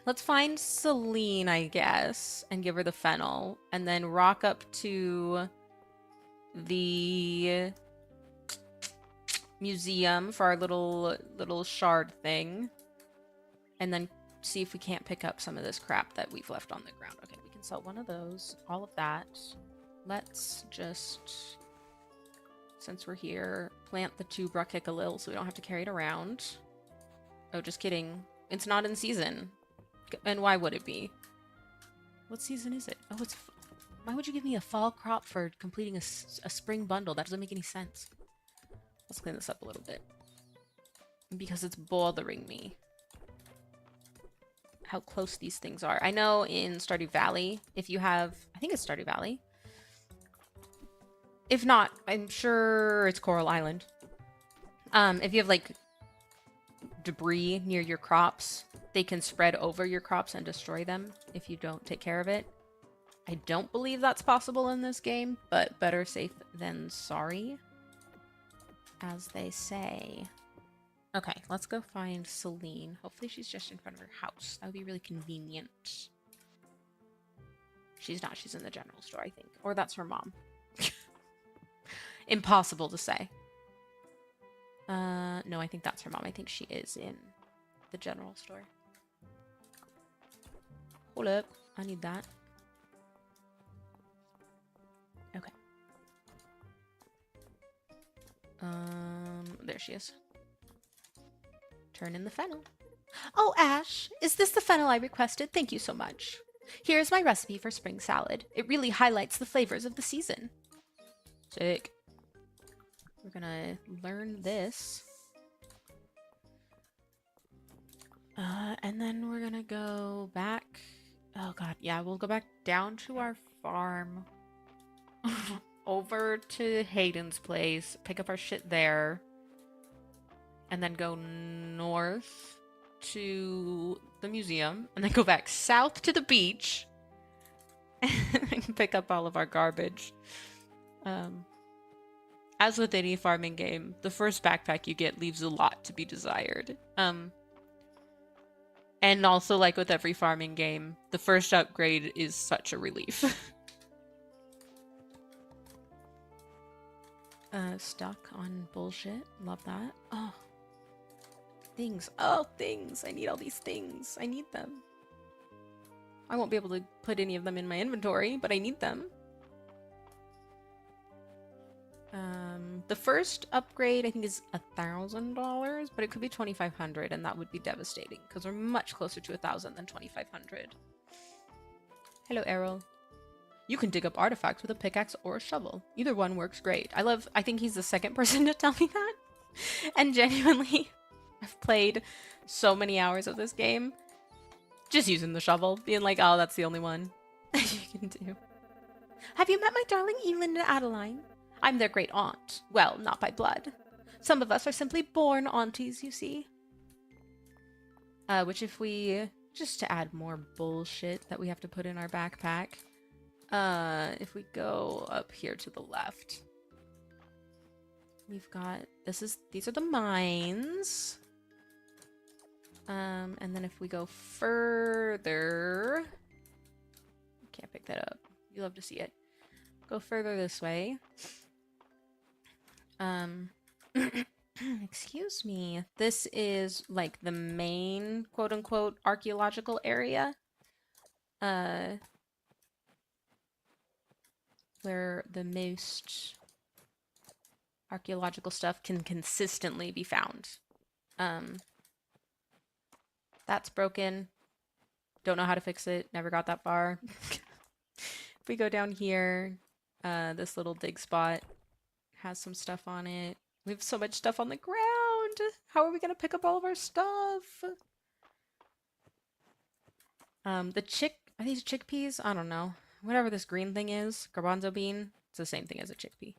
Let's find Celine, I guess, and give her the fennel, and then rock up to the museum for our little shard thing. And then see if we can't pick up some of this crap that we've left on the ground. Okay, we can sell one of those, all of that. Let's just, since we're here, plant the 2 brachicalil so we don't have to carry it around. Oh, just kidding. It's not in season. And why would it be? What season is it? Oh, it's... Why would you give me a fall crop for completing a spring bundle? That doesn't make any sense. Let's clean this up a little bit. Because it's bothering me how close these things are. I know in Stardew Valley, if you have... I think it's Stardew Valley. If not, I'm sure it's Coral Island. If you have, like, debris near your crops, they can spread over your crops and destroy them if you don't take care of it. I don't believe that's possible in this game, but better safe than sorry, as they say. Okay, let's go find Celine. Hopefully she's just in front of her house. That would be really convenient. She's not. She's in the general store, I think. Or that's her mom. Impossible to say. No, I think that's her mom. I think she is in the general store. Hold up. I need that. Okay. There she is. Turn in the fennel. Oh, Ash, is this the fennel I requested? Thank you so much. Here is my recipe for spring salad. It really highlights the flavors of the season. Sick. We're gonna learn this. And then we're gonna go back. Oh god, yeah, we'll go back down to our farm. Over to Hayden's place, pick up our shit there. And then go north to the museum. And then go back south to the beach. And pick up all of our garbage. As with any farming game, the first backpack you get leaves a lot to be desired. And also, like with every farming game, the first upgrade is such a relief. Stuck on bullshit. Love that. Oh. Things. Oh, things. I need all these things. I need them. I won't be able to put any of them in my inventory, but I need them. The first upgrade I think is $1,000, but it could be $2,500, and that would be devastating because we're much closer to 1,000 than 2,500. Hello, Errol. You can dig up artifacts with a pickaxe or a shovel. Either one works great. I think he's the second person to tell me that. And genuinely, I've played so many hours of this game just using the shovel, being like, oh, that's the only one you can do. Have you met my darling Evelyn and Adeline? I'm their great aunt. Well, not by blood. Some of us are simply born aunties, you see. Which if we, just to add more bullshit that we have to put in our backpack, if we go up here to the left, we've got, these are the mines. And then if we go further, can't pick that up. You love to see it. Go further this way. Excuse me. This is like the main quote unquote archaeological area. Where the most archaeological stuff can consistently be found. That's broken. Don't know how to fix it. Never got that far. If we go down here, this little dig spot has some stuff on it. We have so much stuff on the ground. How are we gonna pick up all of our stuff? Are these chickpeas? I don't know. Whatever this green thing is, garbanzo bean, it's the same thing as a chickpea.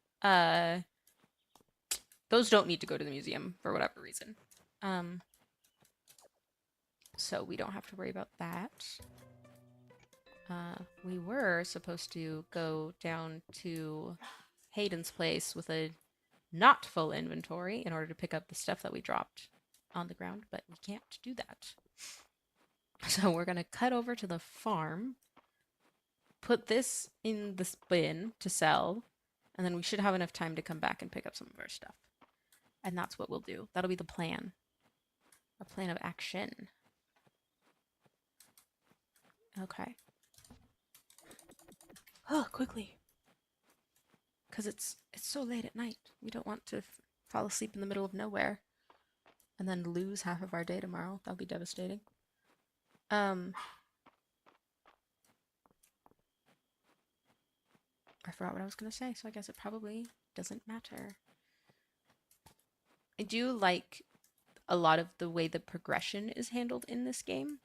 Those don't need to go to the museum for whatever reason. So we don't have to worry about that. We were supposed to go down to Hayden's place with a not full inventory in order to pick up the stuff that we dropped on the ground, but we can't do that. So we're going to cut over to the farm, put this in the bin to sell, and then we should have enough time to come back and pick up some of our stuff. And that's what we'll do. That'll be the plan. Our plan of action. Okay. Oh, quickly. Because it's so late at night. We don't want to fall asleep in the middle of nowhere and then lose half of our day tomorrow. That would be devastating. I forgot what I was going to say, so I guess it probably doesn't matter. I do like a lot of the way the progression is handled in this game.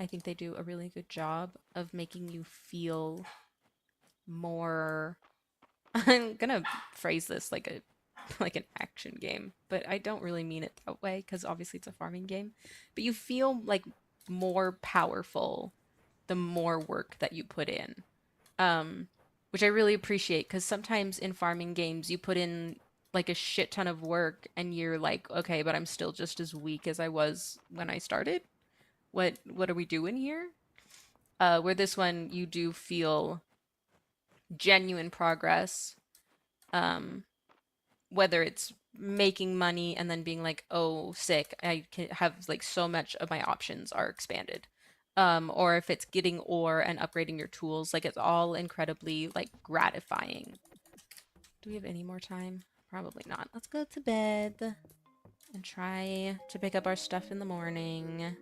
I think they do a really good job of making you feel more... I'm gonna phrase this like an action game, but I don't really mean it that way because obviously it's a farming game. But you feel like more powerful the more work that you put in. which I really appreciate because sometimes in farming games you put in like a shit ton of work and you're like, okay, but I'm still just as weak as I was when I started. What are we doing here? Where this one you do feel genuine progress, um, whether it's making money and then being like, oh, sick, I can have like so much of my options are expanded. Or if it's getting ore and upgrading your tools, like it's all incredibly like gratifying. Do we have any more time? Probably not. Let's go to bed and try to pick up our stuff in the morning.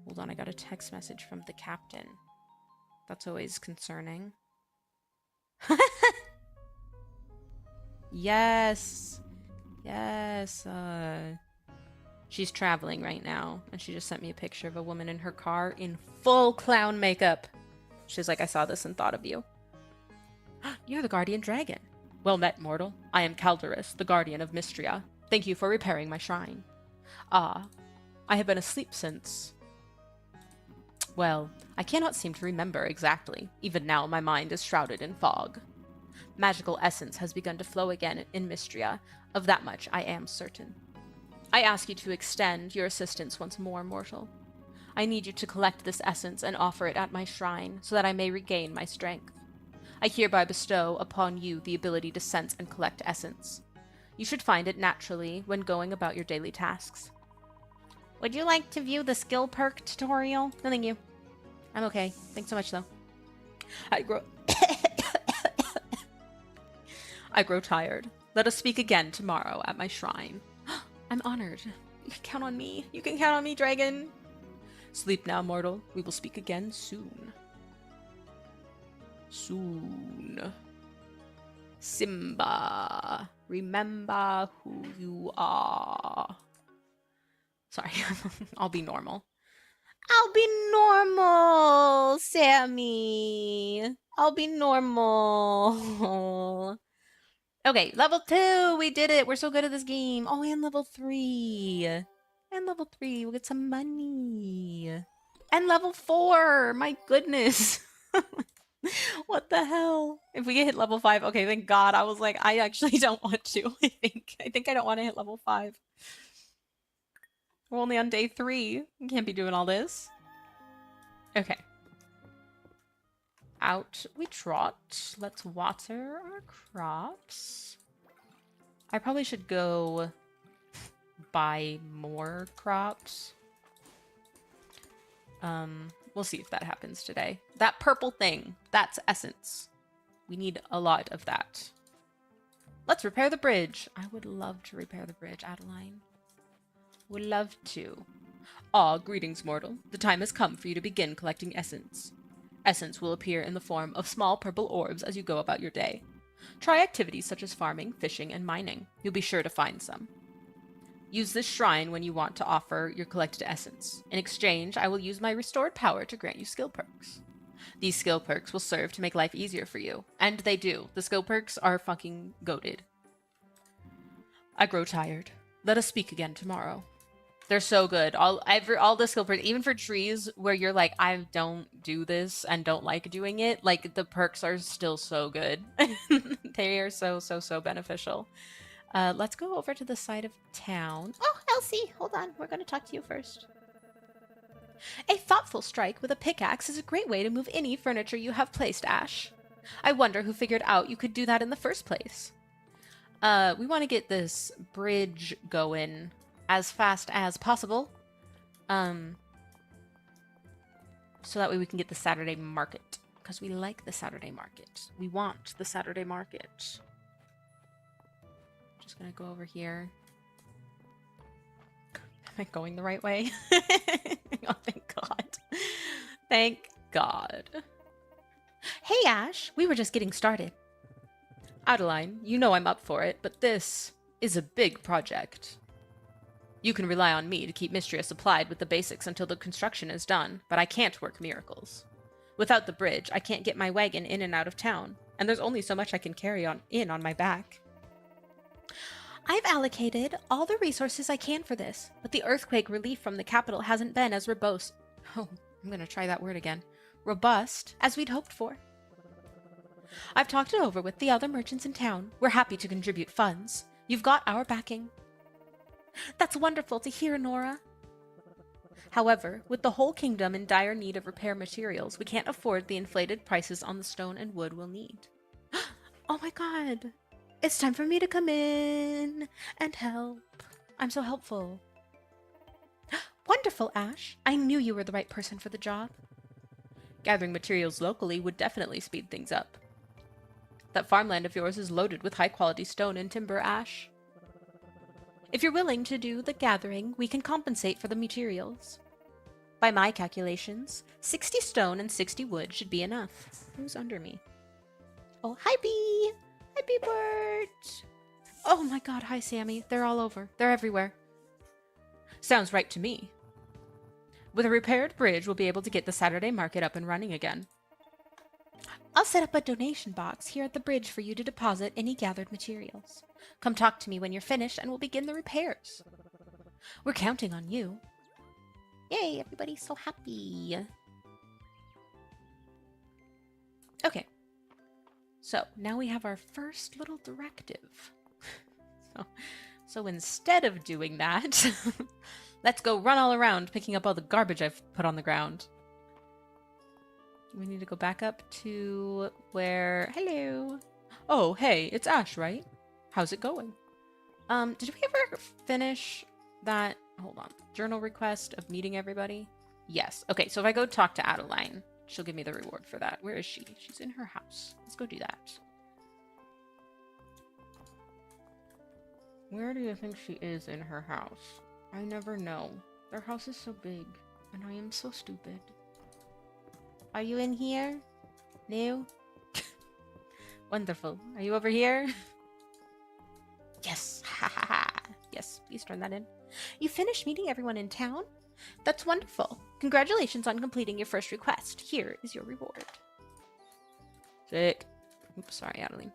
Hold on, I got a text message from the captain. That's always concerning. Yes. Yes. She's traveling right now, and she just sent me a picture of a woman in her car in full clown makeup. She's like, I saw this and thought of you. You're the guardian dragon. Well met, mortal. I am Calderus, the guardian of Mystria. Thank you for repairing my shrine. Ah, I have been asleep since... Well, I cannot seem to remember exactly. Even now my mind is shrouded in fog. Magical essence has begun to flow again in Mystria. Of that much I am certain. I ask you to extend your assistance once more, mortal. I need you to collect this essence and offer it at my shrine, so that I may regain my strength. I hereby bestow upon you the ability to sense and collect essence. You should find it naturally when going about your daily tasks. Would you like to view the skill perk tutorial? No, thank you. I'm okay. Thanks so much, though. I grow tired. Let us speak again tomorrow at my shrine. I'm honored. You can count on me. You can count on me, dragon. Sleep now, mortal. We will speak again soon. Soon. Simba, remember who you are. Sorry, I'll be normal. I'll be normal, Sammy. I'll be normal. Okay, level 2. We did it. We're so good at this game. Oh, and level 3. And level 3. We'll get some money. And level 4. My goodness. What the hell? If we hit level 5, okay, thank God. I was like, I actually don't want to. I think I don't want to hit level 5. We're only on day 3. We can't be doing all this. Okay. Out we trot. Let's water our crops. I probably should go buy more crops. We'll see if that happens today. That purple thing, that's essence. We need a lot of that. Let's repair the bridge. I would love to repair the bridge, Adeline. Would love to. Ah, greetings, mortal. The time has come for you to begin collecting essence. Essence will appear in the form of small purple orbs as you go about your day. Try activities such as farming, fishing, and mining. You'll be sure to find some. Use this shrine when you want to offer your collected essence. In exchange, I will use my restored power to grant you skill perks. These skill perks will serve to make life easier for you. And they do. The skill perks are fucking goated. I grow tired. Let us speak again tomorrow. They're so good. All the skill perks, even for trees where you're like, I don't do this and don't like doing it, like the perks are still so good. They are so beneficial. Let's go over to the side of town. Oh, Elsie, hold on. We're going to talk to you first. A thoughtful strike with a pickaxe is a great way to move any furniture you have placed, Ash. I wonder who figured out you could do that in the first place. We want to get this bridge going as fast as possible. So that way we can get the Saturday market. Because we like the Saturday market. We want the Saturday market. Just gonna go over here. Am I going the right way? Oh, thank God. Thank God. Hey, Ash. We were just getting started. Adeline, you know I'm up for it, but this is a big project. You can rely on me to keep Mystria supplied with the basics until the construction is done, but I can't work miracles. Without the bridge, I can't get my wagon in and out of town, and there's only so much I can carry on my back. I've allocated all the resources I can for this, but the earthquake relief from the capital hasn't been as robust. Oh, I'm gonna try that word again. Robust as we'd hoped for. I've talked it over with the other merchants in town. We're happy to contribute funds. You've got our backing. That's wonderful to hear, Nora. However, with the whole kingdom in dire need of repair materials, we can't afford the inflated prices on the stone and wood we'll need. Oh my god! It's time for me to come in and help. I'm so helpful. Wonderful, Ash. I knew you were the right person for the job. Gathering materials locally would definitely speed things up. That farmland of yours is loaded with high-quality stone and timber, Ash. If you're willing to do the gathering, we can compensate for the materials. By my calculations, 60 stone and 60 wood should be enough. Who's under me? Oh, hi, Bee! Hi, Bee Bert! Oh my god, hi, Sammy. They're all over. They're everywhere. Sounds right to me. With a repaired bridge, we'll be able to get the Saturday market up and running again. I'll set up a donation box here at the bridge for you to deposit any gathered materials. Come talk to me when you're finished and we'll begin the repairs. We're counting on you. Yay, everybody's so happy. Okay. So, now we have our first little directive. So instead of doing that, let's go run all around picking up all the garbage I've put on the ground. We need to go back up to where... Hello! Oh, hey, it's Ash, right? How's it going? Did we ever finish that... Hold on. Journal request of meeting everybody? Yes. Okay, so if I go talk to Adeline, she'll give me the reward for that. Where is she? She's in her house. Let's go do that. Where do you think she is in her house? I never know. Their house is so big, and I am so stupid. Are you in here? No? Wonderful. Are you over here? Yes. Ha ha ha. Yes, please turn that in. You finished meeting everyone in town? That's wonderful. Congratulations on completing your first request. Here is your reward. Sick. Oops, sorry, Adeline.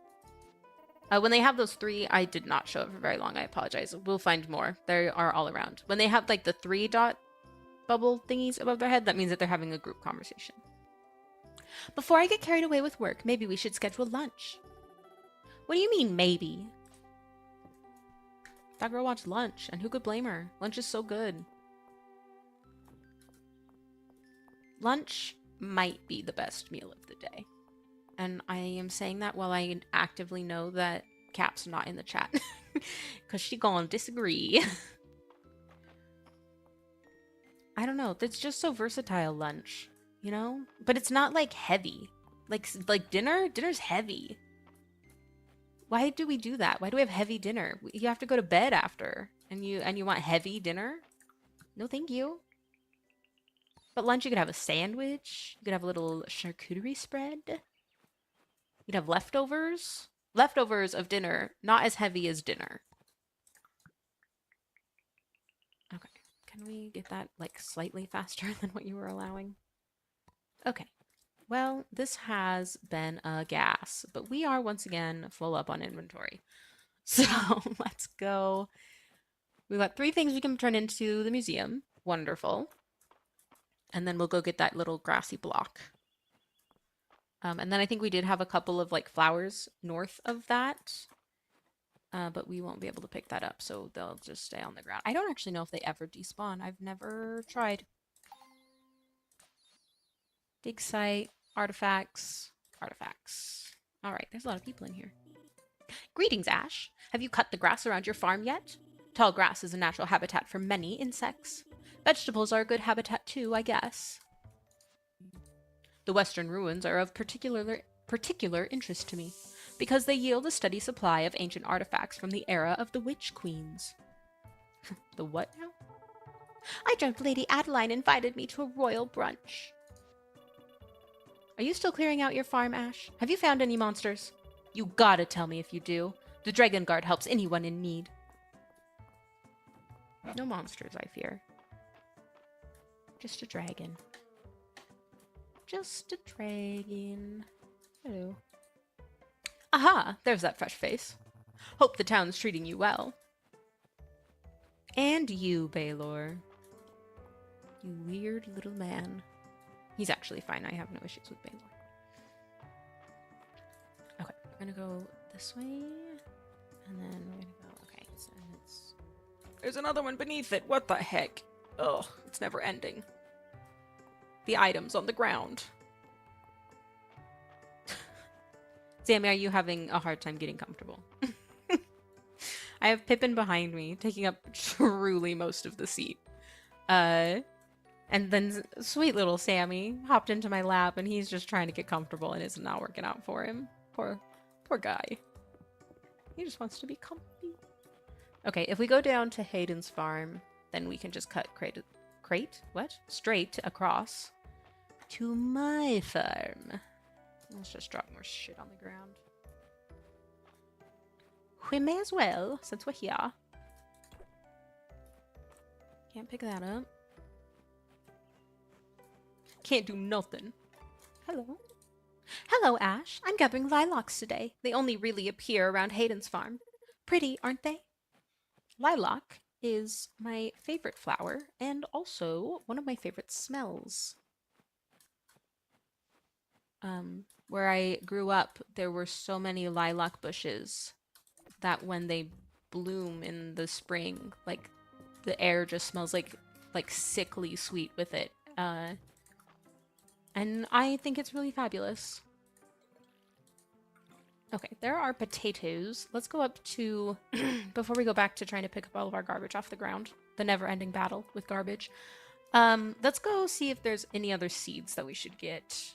When they have those 3, I did not show up for very long. I apologize. We'll find more. They are all around. When they have like the 3 dot bubble thingies above their head, that means that they're having a group conversation. Before I get carried away with work, maybe we should schedule lunch. What do you mean, maybe? That girl wants lunch, and who could blame her? Lunch is so good. Lunch might be the best meal of the day. And I am saying that while I actively know that Cap's not in the chat. Because she gonna disagree. I don't know. It's just so versatile, lunch. You know? But it's not, like, heavy. Like dinner? Dinner's heavy. Why do we do that? Why do we have heavy dinner? You have to go to bed after. And you want heavy dinner? No, thank you. But lunch, you could have a sandwich. You could have a little charcuterie spread. You'd have leftovers. Leftovers of dinner, not as heavy as dinner. Okay. Can we get that, like, slightly faster than what you were allowing? Okay. Well, this has been a gas, but we are once again full up on inventory. So let's go. We've got 3 things we can turn into the museum. Wonderful. And then we'll go get that little grassy block. And then I think we did have a couple of like flowers north of that. But we won't be able to pick that up, so they'll just stay on the ground. I don't actually know if they ever despawn. I've never tried. Dig site, artifacts, artifacts. All right, there's a lot of people in here. Greetings, Ash. Have you cut the grass around your farm yet? Tall grass is a natural habitat for many insects. Vegetables are a good habitat too, I guess. The western ruins are of particular interest to me, because they yield a steady supply of ancient artifacts from the era of the Witch Queens. The what now? I dreamt Lady Adeline invited me to a royal brunch. Are you still clearing out your farm, Ash? Have you found any monsters? You gotta tell me if you do. The Dragon Guard helps anyone in need. No monsters, I fear. Just a dragon. Just a dragon. Hello. Aha! There's that fresh face. Hope the town's treating you well. And you, Baylor. You weird little man. He's actually fine. I have no issues with Baylor. We're gonna go this way, and then we're gonna go. Okay, so it's. There's another one beneath it. What the heck? Ugh, it's never ending. The items on the ground. Sammy, are you having a hard time getting comfortable? I have Pippin behind me, taking up truly most of the seat. And then sweet little Sammy hopped into my lap, and he's just trying to get comfortable, and it's not working out for him. Poor guy. He just wants to be comfy. Okay, if we go down to Hayden's farm, then we can just cut straight across to my farm. Let's just drop more shit on the ground. We may as well, since we're here. Can't pick that up. Can't do nothing. Hello. Hello, Ash. I'm gathering lilacs today. They only really appear around Hayden's farm. Pretty, aren't they? Lilac is my favorite flower and also one of my favorite smells. Where I grew up, there were so many lilac bushes that when they bloom in the spring, like the air just smells like sickly sweet with it. And I think it's really fabulous. Okay, there are potatoes. Let's go up to, before we go back to trying to pick up all of our garbage off the ground, the never-ending battle with garbage. Let's go see if there's any other seeds that we should get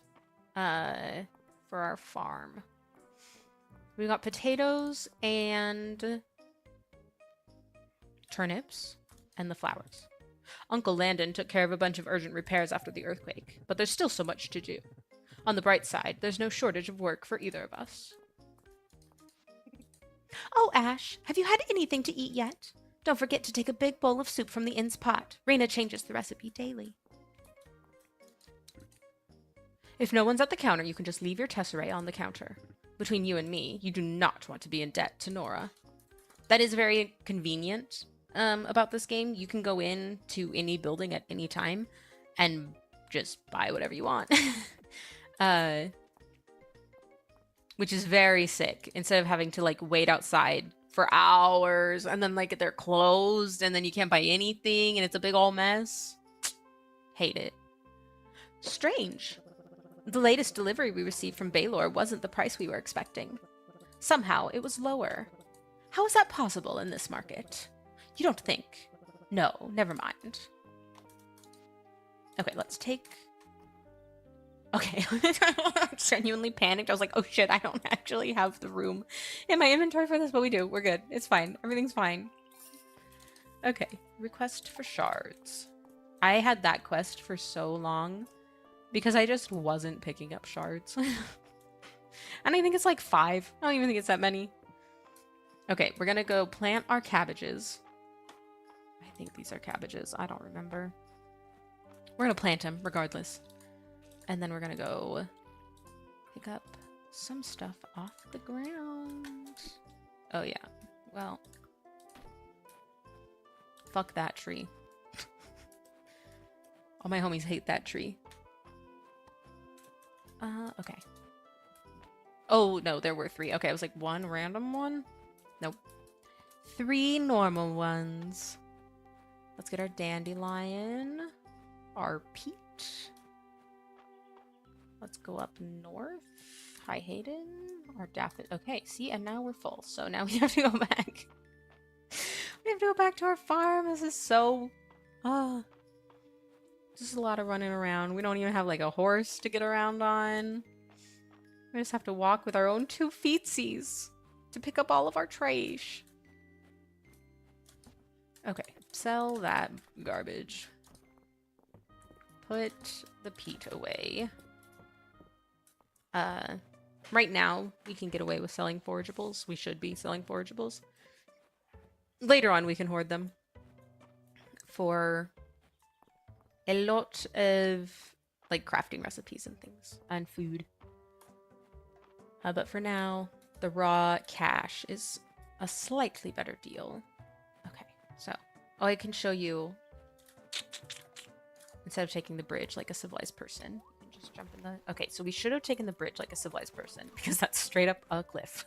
for our farm. We got potatoes and turnips and the flowers. Uncle Landon took care of a bunch of urgent repairs after the earthquake, but there's still so much to do. On the bright side, there's no shortage of work for either of us. Oh, Ash, have you had anything to eat yet? Don't forget to take a big bowl of soup from the inn's pot. Raina changes the recipe daily. If no one's at the counter, you can just leave your tesserae on the counter. Between you and me, you do not want to be in debt to Nora. That is very convenient about this game. You can go in to any building at any time and just buy whatever you want. Which is very sick. Instead of having to like wait outside for hours and then like they're closed and then you can't buy anything and it's a big old mess. Hate it. Strange. The latest delivery we received from Baylor wasn't the price we were expecting. Somehow it was lower. How is that possible in this market? You don't think? No, never mind. Okay, let's take... Okay, I genuinely panicked. I was like, oh shit, I don't actually have the room in my inventory for this, but we do. We're good. It's fine. Everything's fine. Okay, request for shards. I had that quest for so long because I just wasn't picking up shards. And I think it's like 5. I don't even think it's that many. Okay, we're gonna go plant our cabbages. I think these are cabbages. I don't remember. We're gonna plant them regardless. And then we're gonna go pick up some stuff off the ground. Oh yeah, well, fuck that tree. All my homies hate that tree. Okay. Oh no, there were 3. Okay, I was like 1 random one? Nope. 3 normal ones. Let's get our dandelion, our peach. Let's go up north. Hi, Hayden. Our daffodil. Okay, see, and now we're full. So now we have to go back. We have to go back to our farm. This is so... just a lot of running around. We don't even have, like, a horse to get around on. We just have to walk with our own 2 feetsies to pick up all of our trash. Okay, sell that garbage. Put the peat away. Right now, we can get away with selling forageables. We should be selling forageables. Later on, we can hoard them for a lot of, like, crafting recipes and things, and food. But for now, the raw cash is a slightly better deal. Okay, so, I can show you, instead of taking the bridge like a civilized person, you can just jump in the... Okay, so we should have taken the bridge like a civilized person because that's straight up a cliff.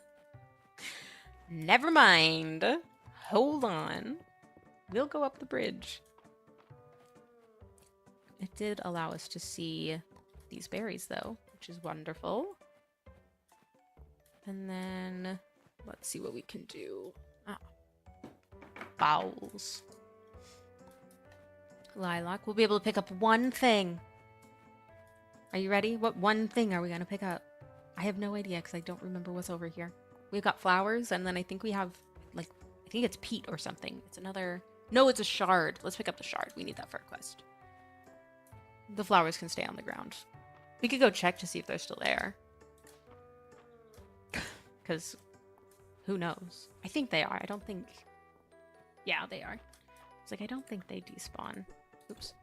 Never mind. Hold on. We'll go up the bridge. It did allow us to see these berries, though, which is wonderful. And then let's see what we can do. Ah. Bowls. Lilac. We'll be able to pick up one thing. Are you ready? What one thing are we going to pick up? I have no idea because I don't remember what's over here. We've got flowers, and then I think we have, like, I think it's peat or something. It's another... No, it's a shard. Let's pick up the shard. We need that for a quest. The flowers can stay on the ground. We could go check to see if they're still there. Because who knows? I think they are. I don't think... Yeah, they are. It's like, I don't think they despawn. Oops.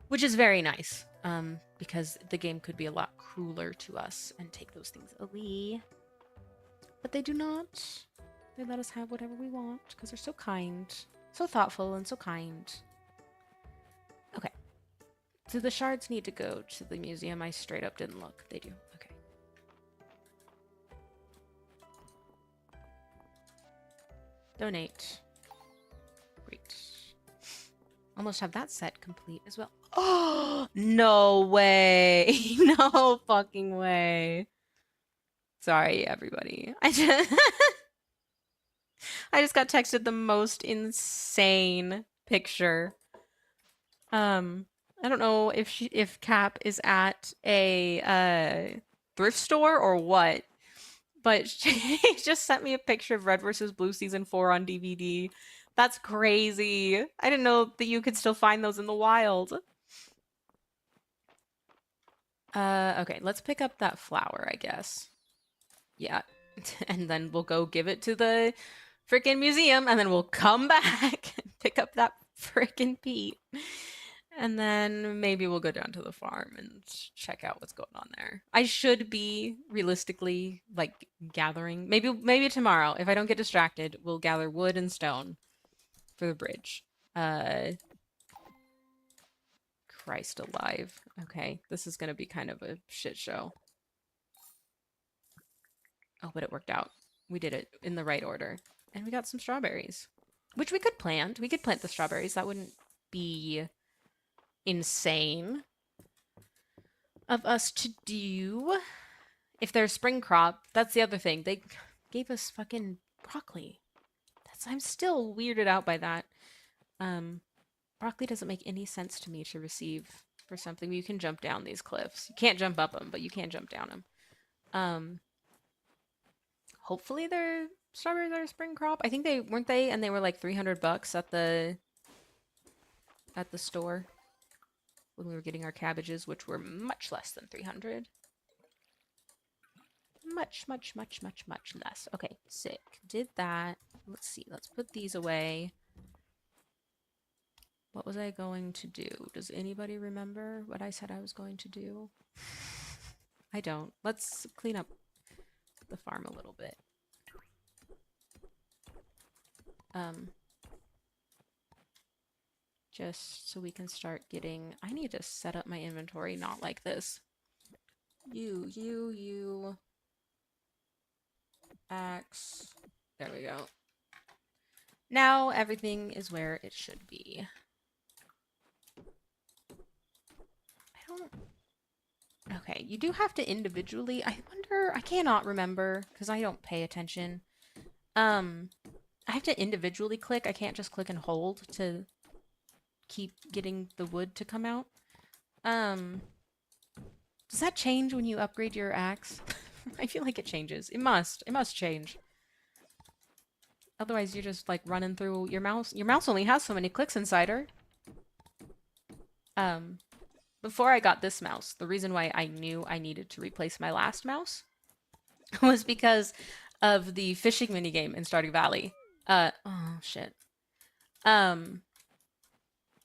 Which is very nice, because the game could be a lot crueler to us and take those things away. But they do not. They let us have whatever we want, because they're so kind. So thoughtful and so kind. Okay. Do the shards need to go to the museum? I straight up didn't look. They do. Okay. Donate. Great. Almost have that set complete as well. Oh, no way. No fucking way. Sorry, everybody. I just got texted the most insane picture. I don't know if Cap is at a thrift store or what, but she just sent me a picture of Red vs. Blue Season 4 on DVD. That's crazy. I didn't know that you could still find those in the wild. Okay, let's pick up that flower, I guess. Yeah, and then we'll go give it to the freaking museum, and then we'll come back and pick up that freaking peat. And then maybe we'll go down to the farm and check out what's going on there. I should be realistically like gathering. Maybe tomorrow, if I don't get distracted, we'll gather wood and stone for the bridge. Christ alive. Okay, this is gonna be kind of a shit show. Oh, but it worked out. We did it in the right order. And we got some strawberries, which we could plant. We could plant the strawberries. That wouldn't be insane of us to do. If they're spring crop, that's the other thing. They gave us fucking broccoli. I'm still weirded out by that. Broccoli doesn't make any sense to me to receive for something. You can jump down these cliffs. You can't jump up them, but you can jump down them. Hopefully their strawberries are spring crop. I think they weren't they, and they were like $300 at the store when we were getting our cabbages, which were much less than 300. Much less. Okay, sick. Did that. Let's see. Let's put these away. What was I going to do? Does anybody remember what I said I was going to do? I don't. Let's clean up the farm a little bit. Just so we can start getting... I need to set up my inventory not like this. You... Axe. There we go. Now everything is where it should be. Okay, you do have to individually... I wonder... I cannot remember, because I don't pay attention. I have to individually click. I can't just click and hold to keep getting the wood to come out. Does that change when you upgrade your axe? I feel like it changes. It must. It must change. Otherwise, you're just, like, running through your mouse. Your mouse only has so many clicks inside her. Before I got this mouse, the reason why I knew I needed to replace my last mouse was because of the fishing minigame in Stardew Valley. Oh, shit.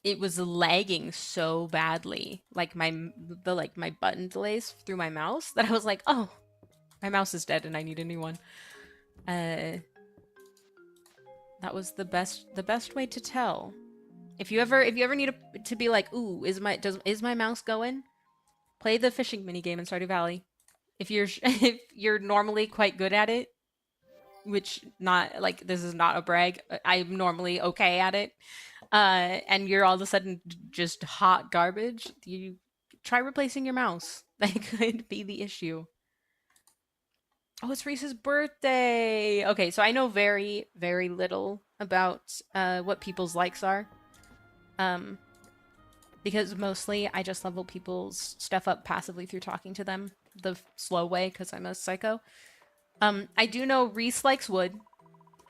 It was lagging so badly, like my button delays through my mouse, that I was like, oh, my mouse is dead and I need a new one. That was the best way to tell. If you ever need to be like, ooh, is my mouse going? Play the fishing minigame in Stardew Valley. If you're if you're normally quite good at it, which not like this is not a brag. I'm normally okay at it. And you're all of a sudden just hot garbage. You try replacing your mouse. That could be the issue. Oh, it's Reese's birthday. Okay, so I know very, very little about what people's likes are. Um, because mostly I just level people's stuff up passively through talking to them the slow way because I'm a psycho. I do know Reese likes wood,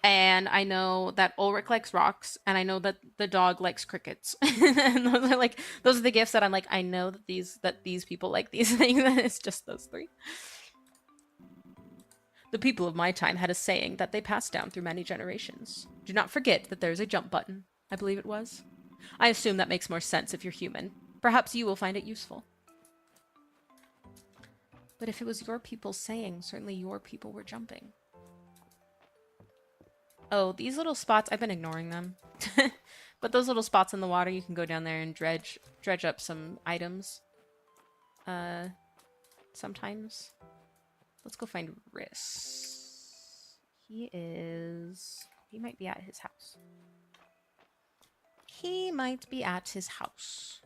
and I know that Ulrich likes rocks, and I know that the dog likes crickets. And those are the gifts that I'm like, I know that these people like these things. It's just those three. The people of my time had a saying that they passed down through many generations. Do not forget that there is a jump button, I believe it was. I assume that makes more sense if you're human. Perhaps you will find it useful. But if it was your people saying, certainly your people were jumping. Oh, these little spots, I've been ignoring them. But those little spots in the water, you can go down there and dredge up some items. Sometimes. Let's go find Riss. He might be at his house. He might be at his house.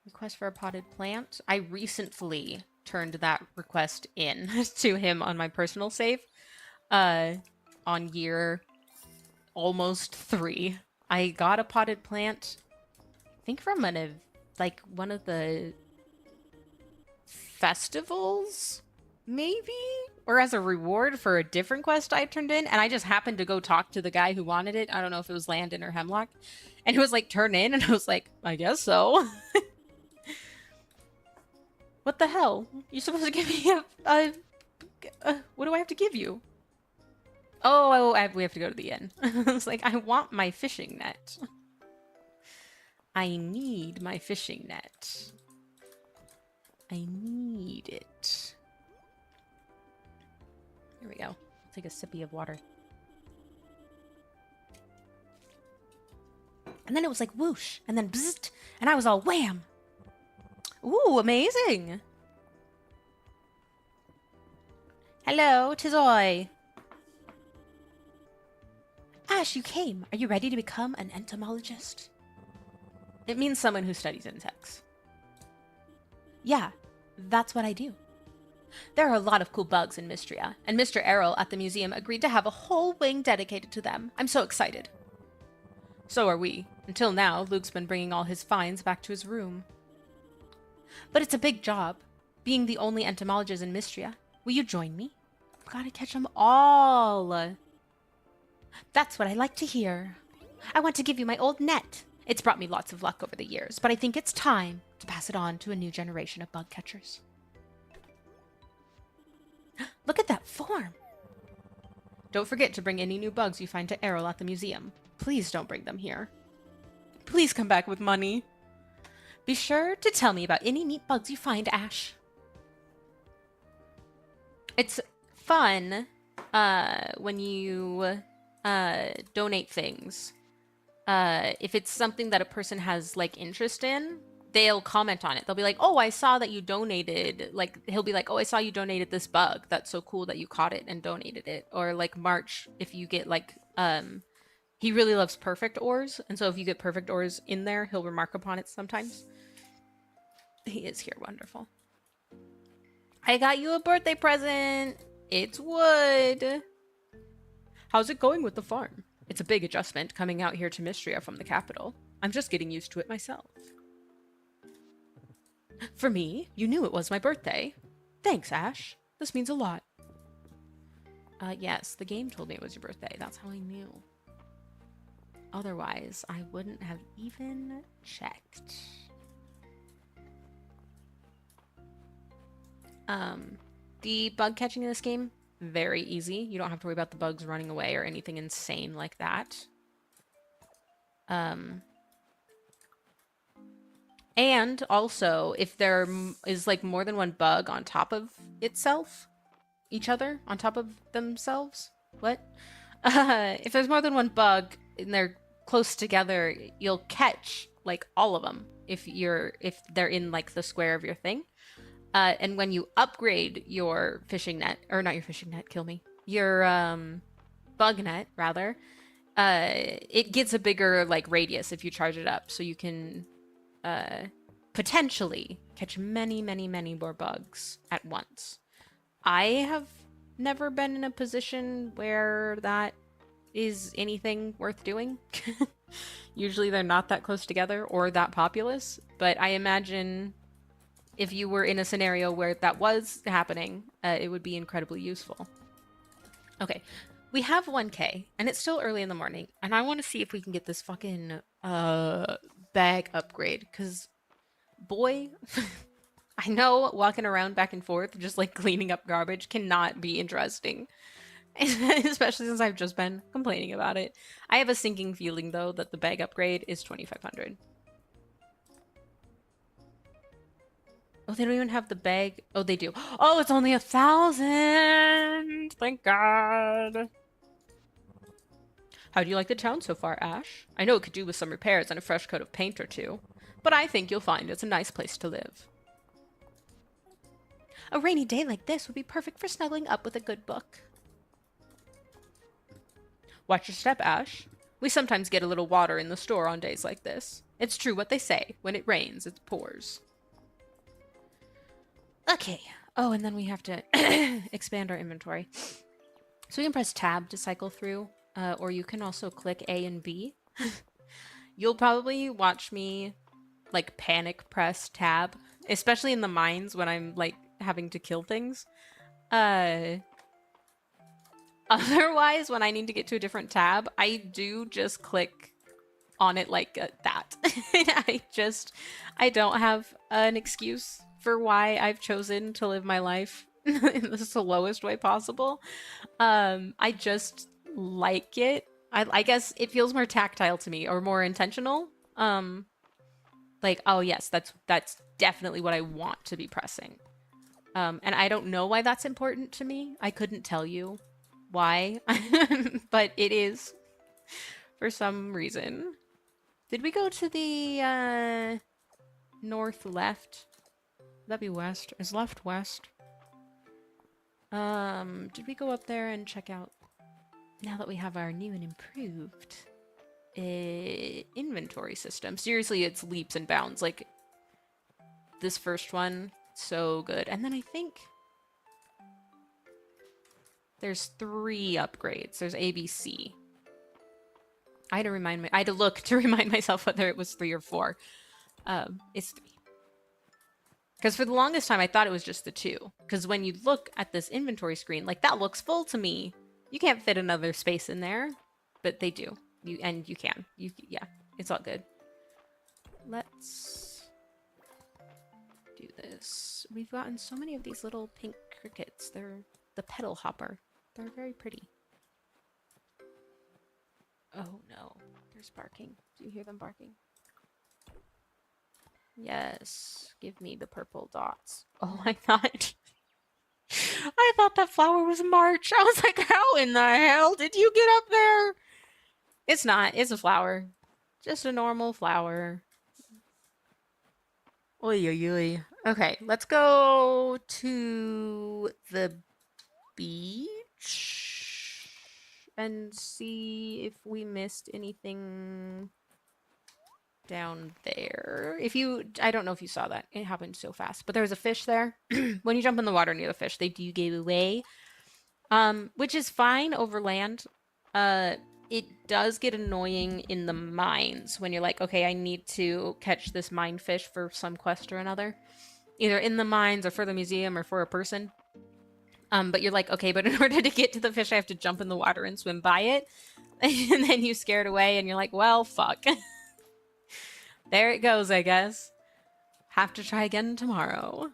Request for a potted plant. I recently turned that request in to him on my personal save. On year almost 3. I got a potted plant, I think from one of the festivals, maybe? Or as a reward for a different quest I turned in, and I just happened to go talk to the guy who wanted it. I don't know if it was Landon or Hemlock. And he was like, turn in, and I was like, I guess so. What the hell? You're supposed to give me what do I have to give you? Oh, we have to go to the inn. I was like, I want my fishing net. I need my fishing net. I need it. Here we go. I'll take a sippy of water. And then it was like whoosh, and then bzzzt, and I was all wham. Ooh, amazing. Hello, 'tis I. Ash, you came. Are you ready to become an entomologist? It means someone who studies insects. Yeah, that's what I do. There are a lot of cool bugs in Mystria, and Mr. Errol at the museum agreed to have a whole wing dedicated to them. I'm so excited. So are we. Until now, Luke's been bringing all his finds back to his room. But it's a big job, being the only entomologist in Mystria. Will you join me? I've got to catch them all. That's what I like to hear. I want to give you my old net. It's brought me lots of luck over the years, but I think it's time to pass it on to a new generation of bug catchers. Look at that form. Don't forget to bring any new bugs you find to Errol at the museum. Please don't bring them here. Please come back with money. Be sure to tell me about any neat bugs you find, Ash. It's fun when you donate things. If it's something that a person has like interest in, they'll comment on it. They'll be like, oh, I saw that you donated, like he'll be like, oh, I saw you donated this bug. That's so cool that you caught it and donated it. Or like March, if you get like, he really loves perfect ores. And so if you get perfect ores in there, he'll remark upon it sometimes. He is here. Wonderful. I got you a birthday present. It's wood. How's it going with the farm? It's a big adjustment coming out here to Mystria from the capital. I'm just getting used to it myself. For me, you knew it was my birthday. Thanks, Ash. This means a lot. Yes, the game told me it was your birthday. That's how I knew. Otherwise, I wouldn't have even checked. The bug catching in this game, very easy. You don't have to worry about the bugs running away or anything insane like that. And also, if there is like more than one bug on top of itself, each other, on top of themselves, what? If there's more than one bug and they're close together, you'll catch like all of them if they're in like the square of your thing. And when you upgrade your fishing net, or not your fishing net, kill me, your bug net rather, it gets a bigger like radius if you charge it up, so you can potentially catch many, many, many more bugs at once. I have never been in a position where that is anything worth doing. Usually they're not that close together or that populous, but I imagine if you were in a scenario where that was happening, it would be incredibly useful. Okay, we have 1K, and it's still early in the morning, and I want to see if we can get this fucking bag upgrade, because boy, I know walking around back and forth, just like cleaning up garbage, cannot be interesting. Especially since I've just been complaining about it. I have a sinking feeling, though, that the bag upgrade is 2,500. Oh, they don't even have the bag. Oh, they do. Oh, it's only 1,000! Thank God. How do you like the town so far, Ash? I know it could do with some repairs and a fresh coat of paint or two, but I think you'll find it's a nice place to live. A rainy day like this would be perfect for snuggling up with a good book. Watch your step, Ash. We sometimes get a little water in the store on days like this. It's true what they say. When it rains, it pours. Okay. Oh, and then we have to expand our inventory. So we can press tab to cycle through, or you can also click A and B. You'll probably watch me like panic press tab, especially in the mines when I'm like having to kill things. Otherwise, when I need to get to a different tab, I do just click on it like that. I don't have an excuse for why I've chosen to live my life in the slowest way possible. I just like it. I guess it feels more tactile to me, or more intentional. Like, oh yes, that's definitely what I want to be pressing. And I don't know why that's important to me. I couldn't tell you why, but it is for some reason. Did we go to the north left? That'd be west. Is left west? Did we go up there and check out, now that we have our new and improved inventory system? Seriously, it's leaps and bounds. Like, this first one, so good. And then I think there's 3 upgrades. There's A, B, C. I had to look to remind myself whether it was 3 or 4. It's 3. Because for the longest time, I thought it was just the 2. Because when you look at this inventory screen, like, that looks full to me. You can't fit another space in there, but they do. You can. Yeah, it's all good. Let's do this. We've gotten so many of these little pink crickets. They're the petal hopper. They're very pretty. Oh no, there's barking. Do you hear them barking? Yes, give me the purple dots. Oh, I thought that flower was March. I was like, how in the hell did you get up there? It's not. It's a flower. Just a normal flower. Oy, oy, oy. Okay, let's go to the beach and see if we missed anything down there. I don't know if you saw that. It happened so fast. But there was a fish there. When you jump in the water near the fish, they do give away. Which is fine over land. It does get annoying in the mines when you're like, okay, I need to catch this mine fish for some quest or another. Either in the mines or for the museum or for a person. But you're like, okay, but in order to get to the fish, I have to jump in the water and swim by it. And then you scare it away and you're like, well, fuck. There it goes, I guess. Have to try again tomorrow.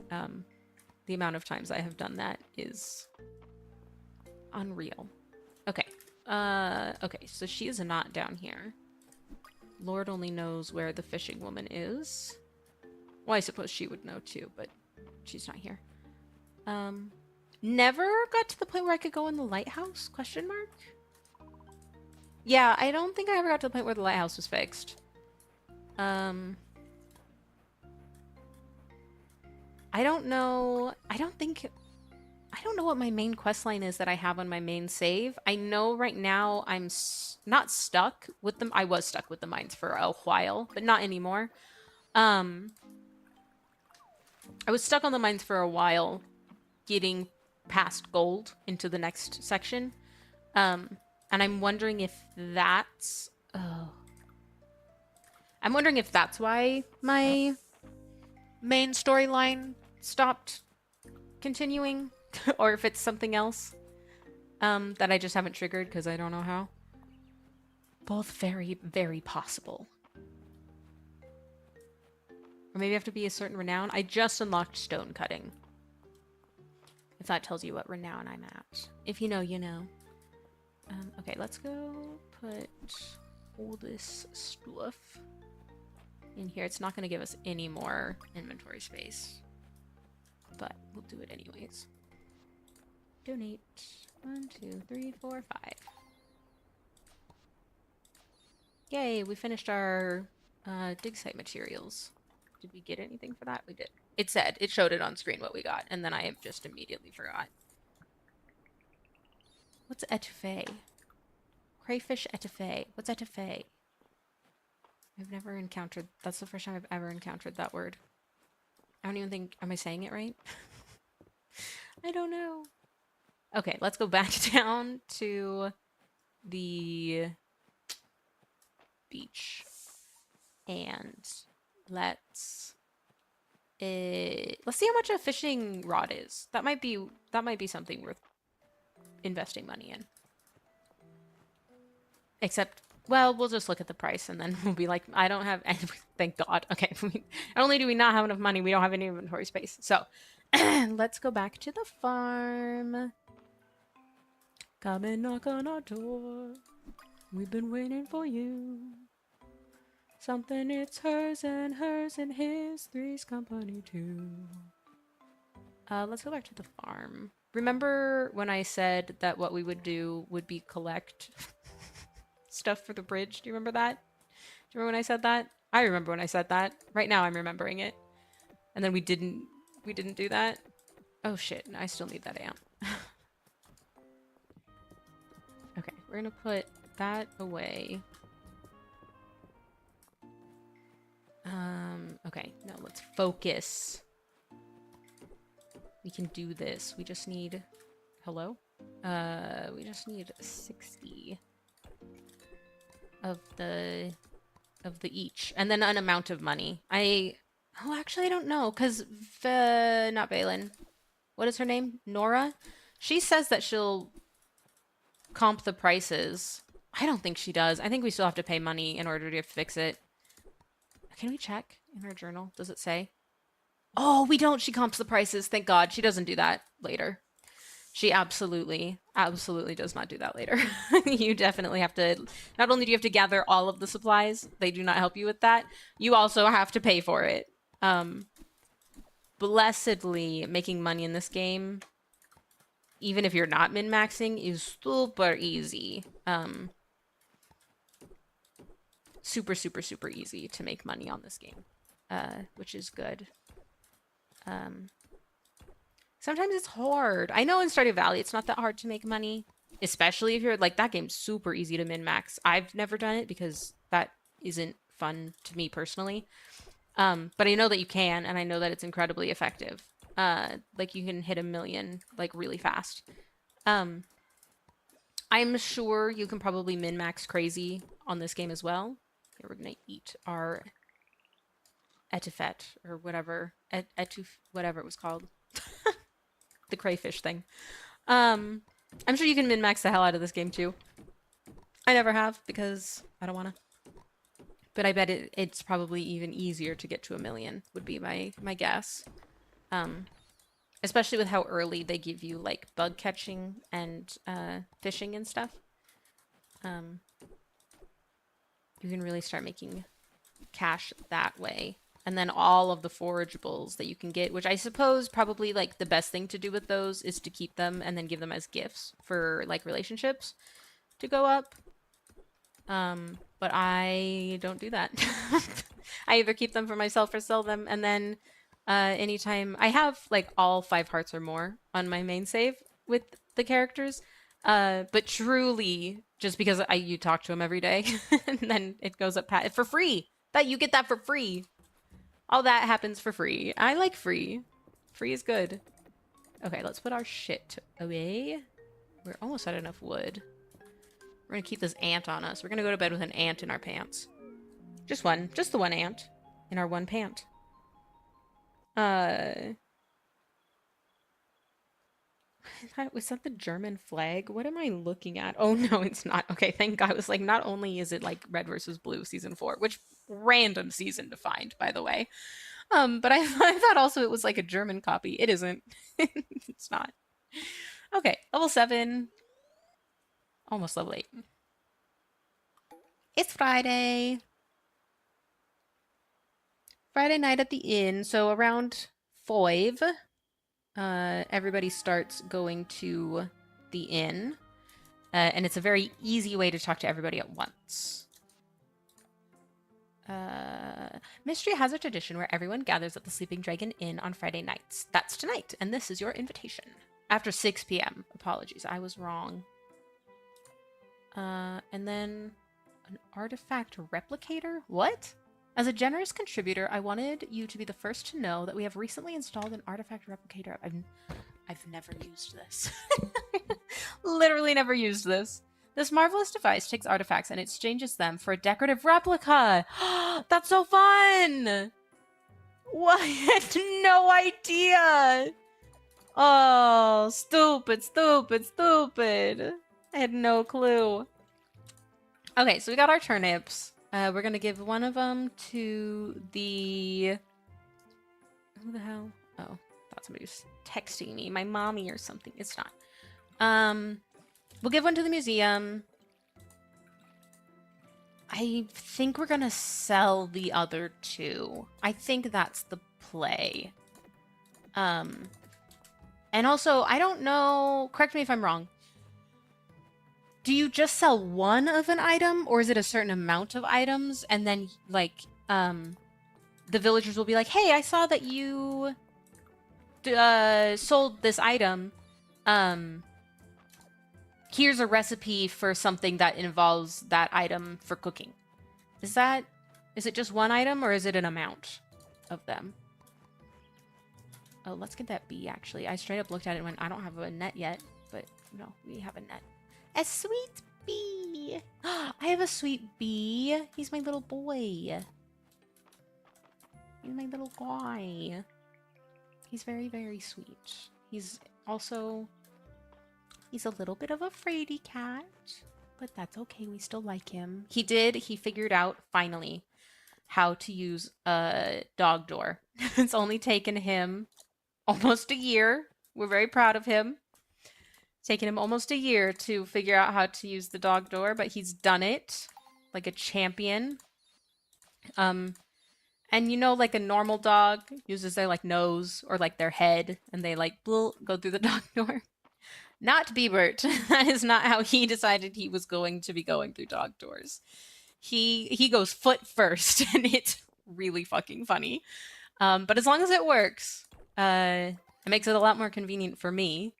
The amount of times I have done that is unreal. Okay. Okay, so she is not down here. Lord only knows where the fishing woman is. Well, I suppose she would know too, but she's not here. Never got to the point where I could go in the lighthouse? Question mark? Yeah, I don't think I ever got to the point where the lighthouse was fixed. Um, I don't know. I don't know what my main quest line is that I have on my main save. I know right now I'm not stuck with them. I was stuck with the mines for a while, but not anymore. Um, I was stuck on the mines for a while, getting past gold into the next section. Um, and I'm wondering if that's. Oh, I'm wondering if that's why my main storyline stopped continuing, or if it's something else that I just haven't triggered because I don't know how. Both very, very possible. Or maybe I have to be a certain renown. I just unlocked stone cutting. If that tells you what renown I'm at. If you know, you know. Okay, let's go put all this stuff in here. It's not going to give us any more inventory space, but we'll do it anyways. Donate. 1, 2, 3, 4, 5. Yay, we finished our dig site materials. Did we get anything for that? We did. It showed it on screen what we got, and then I just immediately forgot. What's etouffee? Crayfish etouffee. What's etouffee? I've never encountered, that's the first time I've ever encountered that word. I don't even think, am I saying it right? I don't know. Okay, let's go back down to the beach. And let's see how much a fishing rod is. That might be something worth investing money in. Except, well, we'll just look at the price and then we'll be like, I don't have any, thank God. Okay, not only do we not have enough money, we don't have any inventory space. So, let's go back to the farm. Come and knock on our door. We've been waiting for you. Something it's hers and his, three's company too. Let's go back to the farm. Remember when I said that what we would do would be collect stuff for the bridge? Do you remember that? Do you remember when I said that? I remember when I said that. Right now I'm remembering it. And then we didn't do that. Oh shit, I still need that amp. Okay, we're gonna put that away. Okay, no, let's focus. We can do this. We just need... Hello? We just need 60 of the each. And then an amount of money. Oh, actually, I don't know, because not Valen. What is her name? Nora? She says that she'll comp the prices. I don't think she does. I think we still have to pay money in order to fix it. Can we check in her journal? Does it say? Oh, we don't. She comps the prices. Thank God. She doesn't do that later. She absolutely does not do that later. You definitely have to, not only do you have to gather all of the supplies, they do not help you with that, you also have to pay for it. Blessedly, making money in this game, even if you're not min-maxing, is super easy. Super, super, super easy to make money on this game, which is good. Sometimes it's hard. I know in Stardew Valley it's not that hard to make money, especially if you're like, that game's super easy to min-max. I've never done it because that isn't fun to me personally. But I know that you can, and I know that it's incredibly effective. Like you can hit 1 million like really fast. I'm sure you can probably min-max crazy on this game as well. Okay, we're gonna eat our etouffee or whatever, whatever it was called. The crayfish thing. I'm sure you can min-max the hell out of this game too. I never have because I don't wanna. But I bet it's probably even easier to get to 1 million would be my guess. Especially with how early they give you like bug catching and fishing and stuff. You can really start making cash that way. And then all of the forageables that you can get, which I suppose probably like the best thing to do with those is to keep them and then give them as gifts for like relationships to go up. But I don't do that. I either keep them for myself or sell them, and then anytime I have like all 5 hearts or more on my main save with the characters, but truly just because you talk to them every day, and then it goes up for free. That you get that for free. All that happens for free. I like free. Free is good. Okay, let's put our shit away. We're almost out of enough wood. We're gonna keep this ant on us. We're gonna go to bed with an ant in our pants. Just one. Just the one ant in our one pant. Was that the German flag? What am I looking at? Oh no, it's not. Okay, thank God. I was like, not only is it like red versus blue season 4, which random season to find, by the way. But I thought also it was like a German copy. It isn't. It's not. Okay, level 7. Almost level 8. It's Friday. Friday night at the inn. So around 5, everybody starts going to the inn. And it's a very easy way to talk to everybody at once. Mystery has a tradition where everyone gathers at the Sleeping Dragon Inn on Friday nights. That's tonight, and this is your invitation. After 6 p.m. Apologies, I was wrong. And then an artifact replicator? What? As a generous contributor, I wanted you to be the first to know that we have recently installed an artifact replicator. I've never used this. Literally never used this. This marvelous device takes artifacts and exchanges them for a decorative replica. That's so fun! What? I had no idea! Oh, stupid, stupid, stupid. I had no clue. Okay, so we got our turnips. We're gonna give one of them to the... Who the hell? Oh, I thought somebody was texting me. My mommy or something. It's not. We'll give one to the museum. I think we're gonna sell the other 2. I think that's the play. And also, I don't know, correct me if I'm wrong. Do you just sell one of an item, or is it a certain amount of items? And then, like, the villagers will be like, hey, I saw that you sold this item. Here's a recipe for something that involves that item for cooking. Is it just one item, or is it an amount of them? Oh, let's get that bee, actually. I straight up looked at it and went, I don't have a net yet, but no, we have a net. A sweet bee! I have a sweet bee. He's my little boy. He's my little guy. He's very, very sweet. He's also... He's a little bit of a fraidy cat, but that's okay. We still like him. He figured out, finally, how to use a dog door. It's only taken him almost a year. We're very proud of him. It's taken him almost a year to figure out how to use the dog door, but he's done it like a champion. And you know, like a normal dog uses their like nose or like their head, and they like go through the dog door. Not Biebert. That is not how he decided he was going to be going through dog doors. He goes foot first, and it's really fucking funny. But as long as it works, it makes it a lot more convenient for me.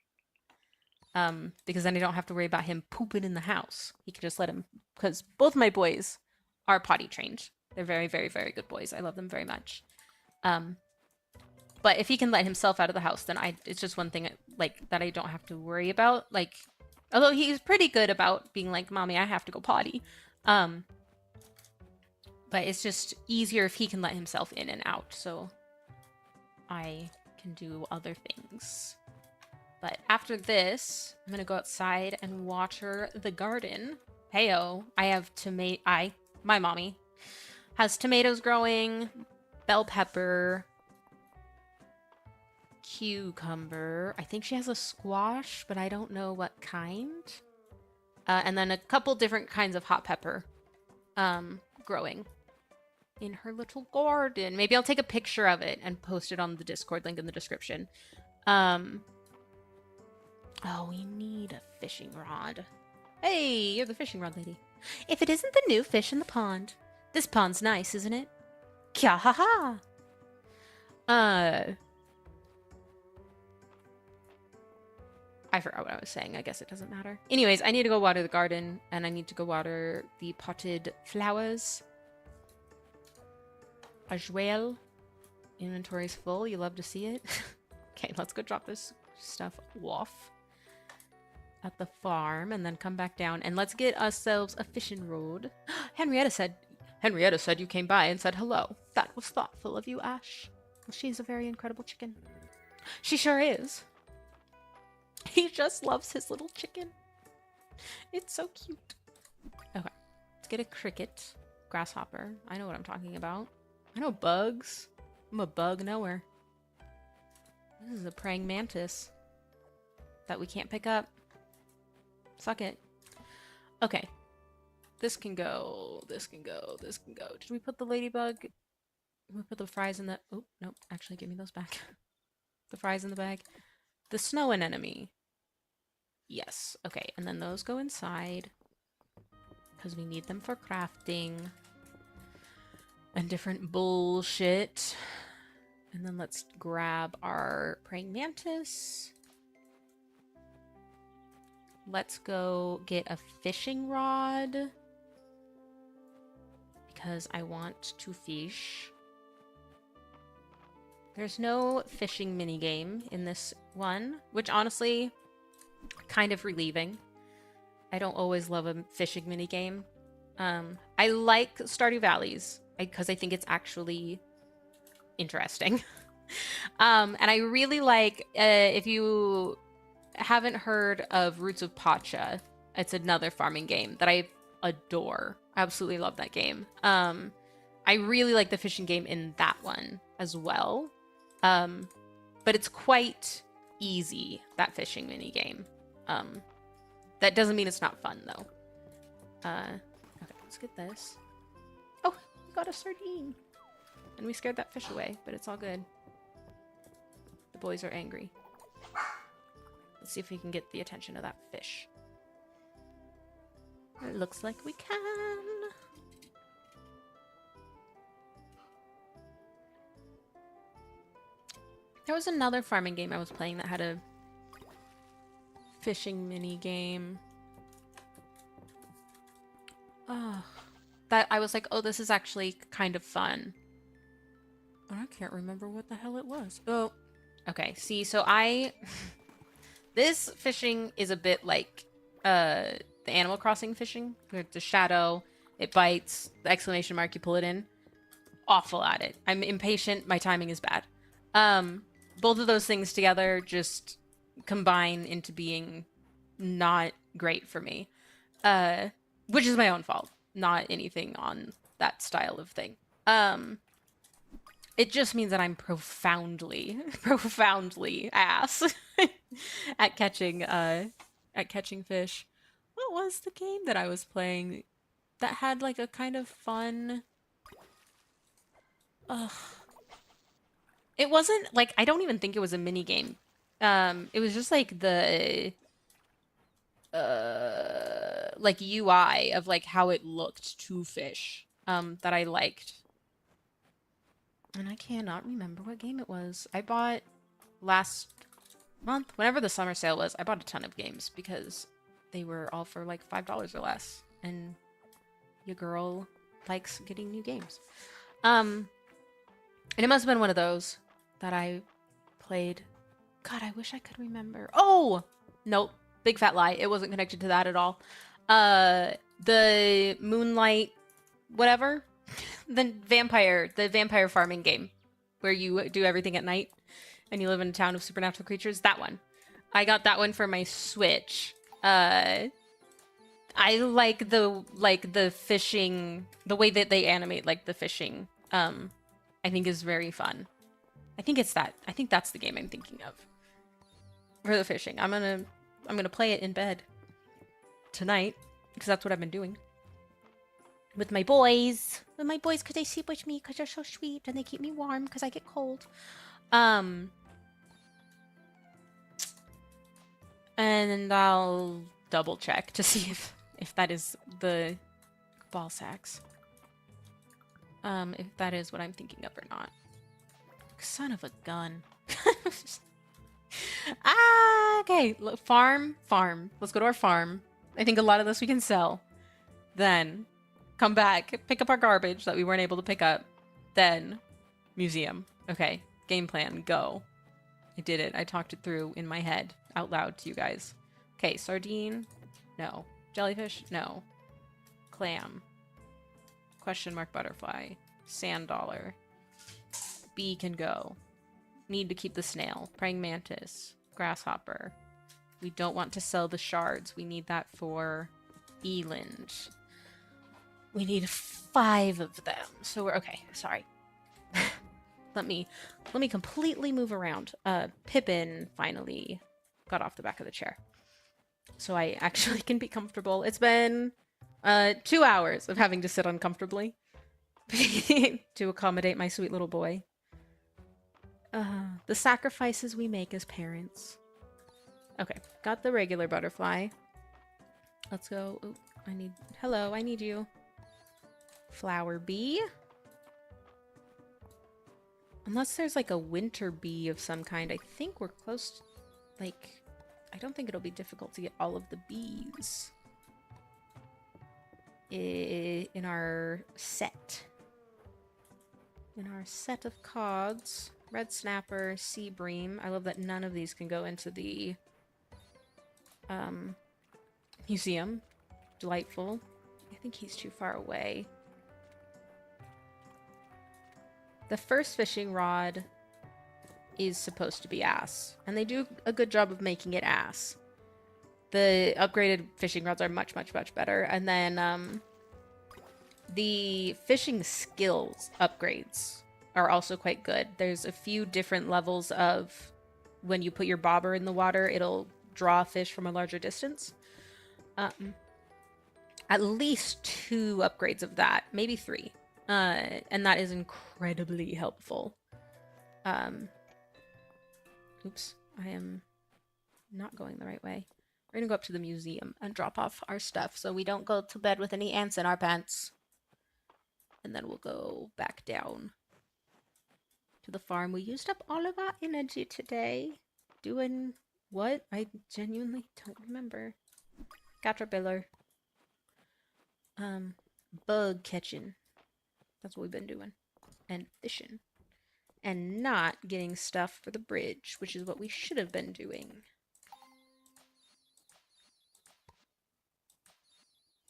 Because then I don't have to worry about him pooping in the house. He can just let him, because both my boys are potty trained. They're very, very, very good boys. I love them very much. But if he can let himself out of the house, then it's just one thing like that I don't have to worry about. Like, although he's pretty good about being like, "Mommy, I have to go potty." But it's just easier if he can let himself in and out, so I can do other things. But after this, I'm gonna go outside and water the garden. Heyo, I have my mommy has tomatoes growing, bell pepper, cucumber. I think she has a squash, but I don't know what kind. And then a couple different kinds of hot pepper growing in her little garden. Maybe I'll take a picture of it and post it on the Discord link in the description. Oh, we need a fishing rod. Hey, you're the fishing rod lady. If it isn't the new fish in the pond. This pond's nice, isn't it? Kya ha ha! I forgot what I was saying. I guess it doesn't matter. Anyways, I need to go water the garden, and I need to go water the potted flowers as well. Inventory's full. You love to see it. Okay, let's go drop this stuff off at the farm and then come back down, and let's get ourselves a fishing rod. Henrietta said you came by and said hello. That was thoughtful of you, Ash. Well, she's a very incredible chicken. She sure is. He just loves his little chicken. It's so cute. Okay, let's get a cricket. Grasshopper. I know what I'm talking about. I know bugs. I'm a bug knower. This is a praying mantis that we can't pick up. Suck it. Okay. This can go. This can go. This can go. Did we put the ladybug? We put the fries in the... Oh, nope. Actually, give me those back. The fries in the bag. The snow anemone. Yes. Okay, and then those go inside because we need them for crafting and different bullshit. And then let's grab our praying mantis. Let's go get a fishing rod because I want to fish. There's no fishing minigame in this one, which honestly, kind of relieving. I don't always love a fishing minigame. I like Stardew Valleys because I think it's actually interesting. And I really like, if you haven't heard of Roots of Pacha, it's another farming game that I adore. I absolutely love that game. I really like the fishing game in that one as well. But it's quite easy, that fishing mini game. That doesn't mean it's not fun though. Okay, let's get this. Oh, we got a sardine. And we scared that fish away, but it's all good. The boys are angry. Let's see if we can get the attention of that fish. It looks like we can. There was another farming game I was playing that had a fishing mini game. Oh, that I was like, oh, this is actually kind of fun. But I can't remember what the hell it was. Oh, okay. See, so this fishing is a bit like the Animal Crossing fishing. The shadow, it bites, the exclamation mark, you pull it in. Awful at it. I'm impatient. My timing is bad. Both of those things together just combine into being not great for me. Which is my own fault. Not anything on that style of thing. It just means that I'm profoundly ass at catching fish. What was the game that I was playing that had like a kind of fun... Ugh. It wasn't like, I don't even think it was a mini game. It was just like the like UI of like how it looked to fish that I liked. And I cannot remember what game it was. I bought last month, whenever the summer sale was, I bought a ton of games because they were all for like $5 or less. And your girl likes getting new games. And it must have been one of those that I played. God, I wish I could remember. Oh! Nope. Big fat lie. It wasn't connected to that at all. The Moonlight... whatever? The vampire farming game. Where you do everything at night. And you live in a town of supernatural creatures. That one. I got that one for my Switch. I like the fishing... the way that they animate like the fishing. I think is very fun. I think it's that. I think that's the game I'm thinking of. For the fishing. I'm gonna play it in bed tonight because that's what I've been doing with my boys. With my boys, because they sleep with me because they're so sweet and they keep me warm because I get cold. And I'll double check to see if that is the ball sacks. If that is what I'm thinking of or not. Son of a gun. Okay. Look, farm. Let's go to our farm. I think a lot of this we can sell. Then come back, pick up our garbage that we weren't able to pick up. Then museum. Okay. Game plan. Go. I did it. I talked it through in my head out loud to you guys. Okay. Sardine. No. Jellyfish. No. Clam. Question mark butterfly. Sand dollar. Bee can go. Need to keep the snail. Praying mantis. Grasshopper. We don't want to sell the shards. We need that for Eland. We need 5 of them. So we're okay. Sorry. let me completely move around. Pippin finally got off the back of the chair. So I actually can be comfortable. It's been 2 hours of having to sit uncomfortably to accommodate my sweet little boy. The sacrifices we make as parents. Okay, got the regular butterfly. Let's go. Oh, hello, I need you. Flower bee. Unless there's like a winter bee of some kind, I think we're close. Like, I don't think it'll be difficult to get all of the bees in our set. In our set of cards. Red snapper, sea bream. I love that none of these can go into the museum. Delightful. I think he's too far away. The first fishing rod is supposed to be ass, and they do a good job of making it ass. The upgraded fishing rods are much, much, much better. And then the fishing skills upgrades are also quite good. There's a few different levels of when you put your bobber in the water, it'll draw fish from a larger distance. At least 2 upgrades of that, maybe 3. And that is incredibly helpful. Oops, I am not going the right way. We're gonna go up to the museum and drop off our stuff so we don't go to bed with any ants in our pants. And then we'll go back down to the farm. We used up all of our energy today. Doing what? I genuinely don't remember. Caterpillar. Bug catching. That's what we've been doing. And fishing. And not getting stuff for the bridge, which is what we should have been doing.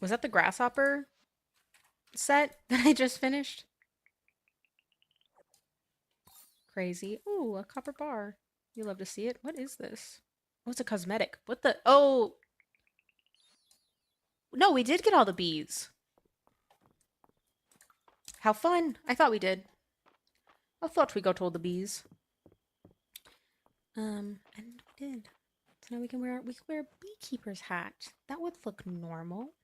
Was that the grasshopper set that I just finished? Crazy. Ooh, a copper bar. You love to see it. What is this? Oh, it's a cosmetic. What the? Oh! No, we did get all the bees. How fun. I thought we did. I thought we got all the bees. And we did. So now we can wear a beekeeper's hat. That would look normal.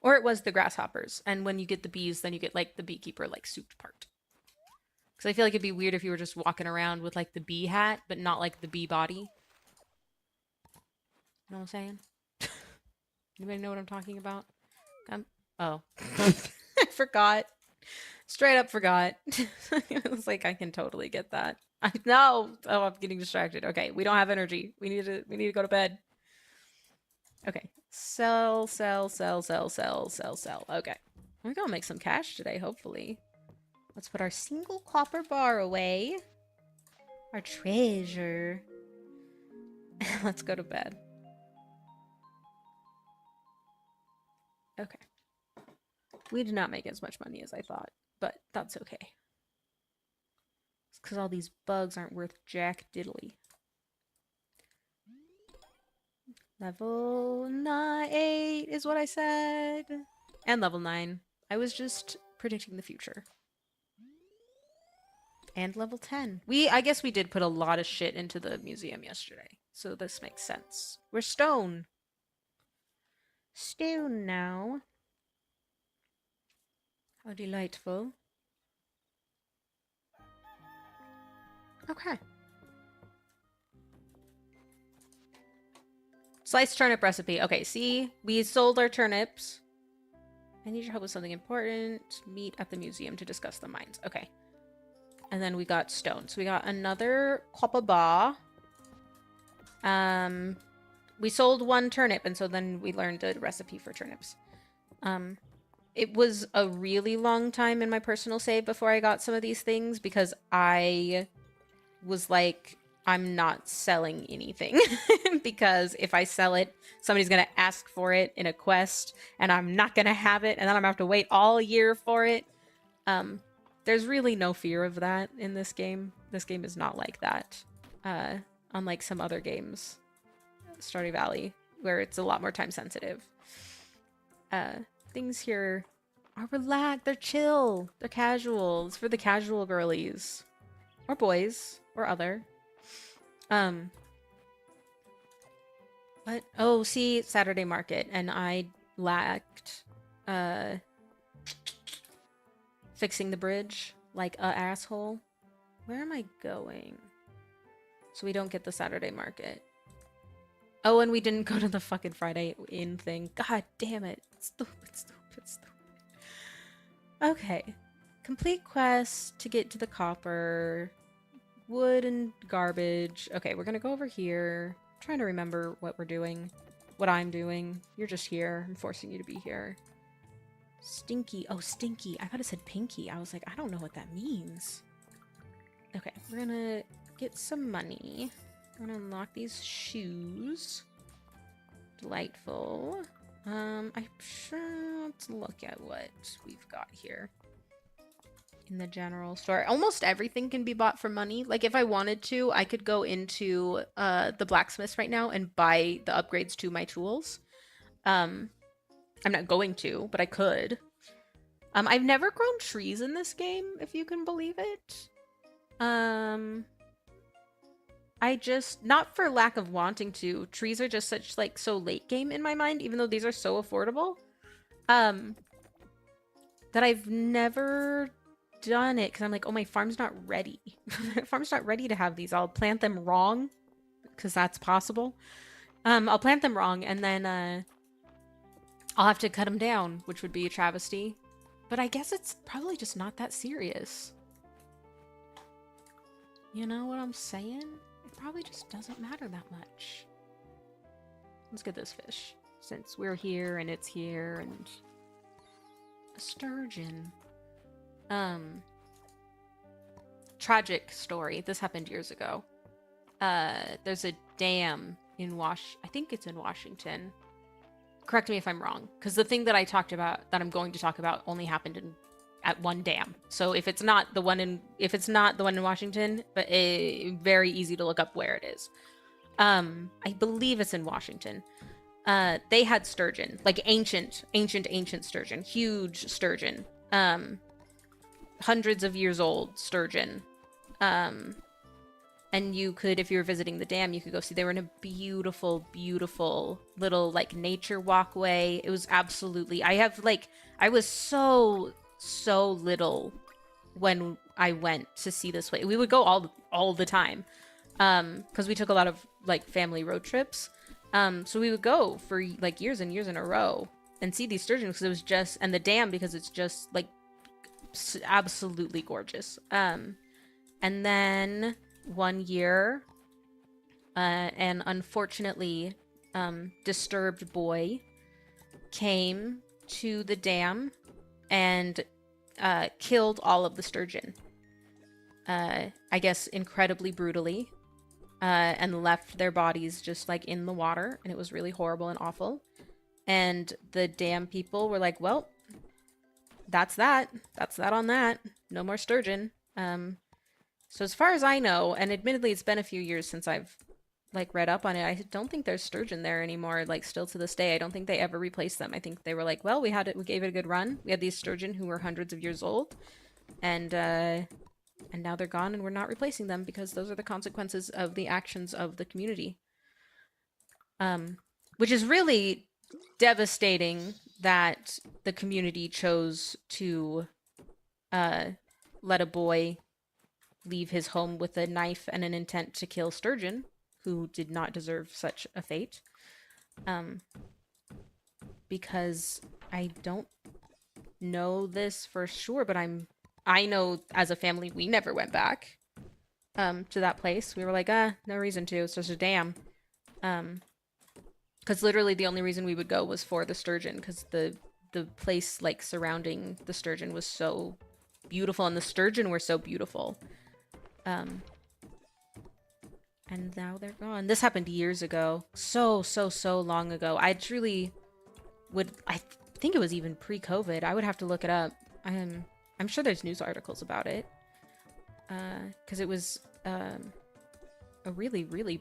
Or it was the grasshoppers. And when you get the bees, then you get like the beekeeper like suit part. Because I feel like it'd be weird if you were just walking around with like the bee hat, but not like the bee body. You know what I'm saying? Anybody know what I'm talking about? Oh. I forgot. Straight up forgot. It was like, I can totally get that. No! Oh, I'm getting distracted. Okay, we don't have energy. We need to go to bed. Okay. Sell. Okay. We're gonna make some cash today, hopefully. Let's put our single copper bar away. Our treasure. Let's go to bed. Okay. We did not make as much money as I thought, but that's okay. It's because all these bugs aren't worth jack diddly. Level 8 is what I said. And level 9. I was just predicting the future. And level 10. I guess we did put a lot of shit into the museum yesterday, so this makes sense. We're stone. Stone now. How delightful. Okay. Sliced turnip recipe. Okay, see? We sold our turnips. I need your help with something important. Meet at the museum to discuss the mines. Okay. And then we got stone. So we got another copper bar. We sold one turnip, and so then we learned a recipe for turnips. It was a really long time in my personal save before I got some of these things because I was like, I'm not selling anything because if I sell it, somebody's going to ask for it in a quest and I'm not going to have it and then I'm going to have to wait all year for it. There's really no fear of that in this game. This game is not like that. Unlike some other games, Stardew Valley, where it's a lot more time sensitive. Things here are relaxed, they're chill, they're casual. It's for the casual girlies. Or boys, or other. What? Oh, see, Saturday market, and I lacked, fixing the bridge, like a asshole. Where am I going? So we don't get the Saturday market. Oh, and we didn't go to the fucking Friday Inn thing. God damn it. Stupid, stupid, stupid. Okay. Complete quest to get to the copper. Wood and garbage. Okay, we're gonna go over here. I'm trying to remember what we're doing. What I'm doing. You're just here. I'm forcing you to be here. Stinky. Oh, stinky. I thought it said pinky. I was like, I don't know what that means. Okay, we're gonna get some money. I'm gonna unlock these shoes. Delightful. I'm sure let's look at what we've got here. In the general store. Almost everything can be bought for money. Like if I wanted to, I could go into the blacksmiths right now and buy the upgrades to my tools. I'm not going to, but I could. I've never grown trees in this game, if you can believe it. I just, not for lack of wanting to, trees are just such like so late game in my mind, even though these are so affordable. That I've never done it because I'm like, oh, my farm's not ready. Farm's not ready to have these. I'll plant them wrong because that's possible. I'll plant them wrong and then I'll have to cut them down, which would be a travesty. But I guess it's probably just not that serious. You know what I'm saying? It probably just doesn't matter that much. Let's get this fish since we're here and it's here and a sturgeon. Tragic story. This happened years ago. There's a dam in I think it's in Washington. Correct me if I'm wrong, because the thing that I talked about, that I'm going to talk about, only happened at one dam. So if it's not the one in Washington, but very easy to look up where it is. I believe it's in Washington. They had sturgeon, like ancient sturgeon, huge sturgeon. Hundreds of years old sturgeon. And you could, if you were visiting the dam, you could go see. They were in a beautiful, beautiful little like nature walkway. It was absolutely. I was so little when I went to see this way. We would go all the time, because we took a lot of like family road trips. So we would go for like years and years in a row and see these sturgeon because it was just, and the dam because it's just like absolutely gorgeous. And then one year, an unfortunately disturbed boy came to the dam and killed all of the sturgeon. I guess incredibly brutally, and left their bodies just like in the water, and it was really horrible and awful. And the dam people were like, well, that's that on that. No more sturgeon. So as far as I know, and admittedly it's been a few years since I've like read up on it, I don't think there's sturgeon there anymore, like still to this day. I don't think they ever replaced them. I think they were like, well, we gave it a good run. We had these sturgeon who were hundreds of years old, and now they're gone and we're not replacing them because those are the consequences of the actions of the community. Which is really devastating that the community chose to let a boy leave his home with a knife and an intent to kill sturgeon, who did not deserve such a fate. Because I don't know this for sure, but I know as a family we never went back to that place. We were like, no reason to. It's just a dam. Because literally the only reason we would go was for the sturgeon, because the place like surrounding the sturgeon was so beautiful, and the sturgeon were so beautiful. And now they're gone. This happened years ago. So long ago. I truly would... I think it was even pre-COVID. I would have to look it up. I'm sure there's news articles about it. Because it was a really, really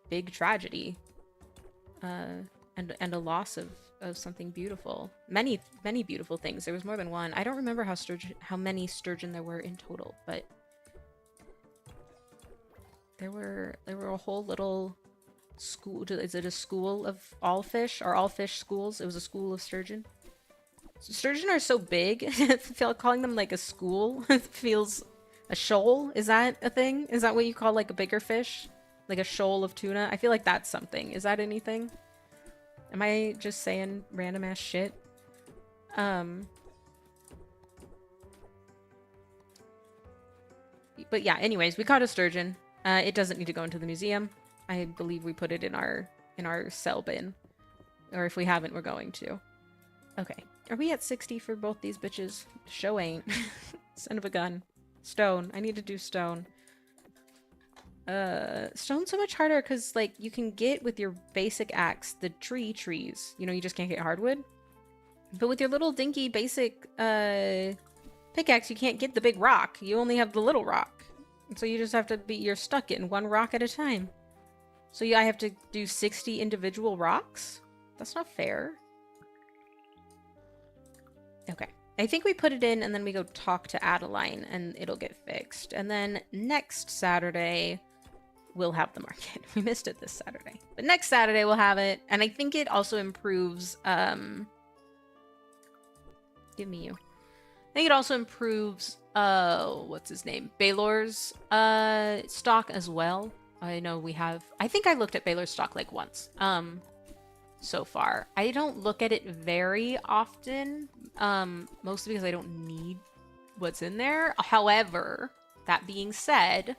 big tragedy. And a loss of something beautiful. Many beautiful things. There was more than one. I don't remember how many sturgeon there were in total, but there were a whole little school. Is it a school of all fish? Are all fish schools? It was a school of sturgeon. Sturgeon are so big. Calling them like a school feels... A shoal? Is that a thing? Is that what you call like a bigger fish? Like a shoal of tuna? I feel like that's something. Is that anything? Am I just saying random ass shit? But yeah, anyways, we caught a sturgeon. It doesn't need to go into the museum. I believe we put it in our cell bin. Or if we haven't, we're going to. Okay. Are we at 60 for both these bitches? Show ain't. Son of a gun. Stone. I need to do stone. Stone's so much harder because, like, you can get with your basic axe the trees. You know, you just can't get hardwood. But with your little dinky basic, pickaxe, you can't get the big rock. You only have the little rock. And so you just have to you're stuck getting one rock at a time. So I have to do 60 individual rocks? That's not fair. Okay. I think we put it in and then we go talk to Adeline and it'll get fixed. And then next Saturday, we'll have the market. We missed it this Saturday. But next Saturday, we'll have it. And I think it also improves, give me you. I think it also improves, what's his name? Baylor's, stock as well. I know we have... I think I looked at Baylor's stock like once. So far. I don't look at it very often, mostly because I don't need what's in there. However, that being said,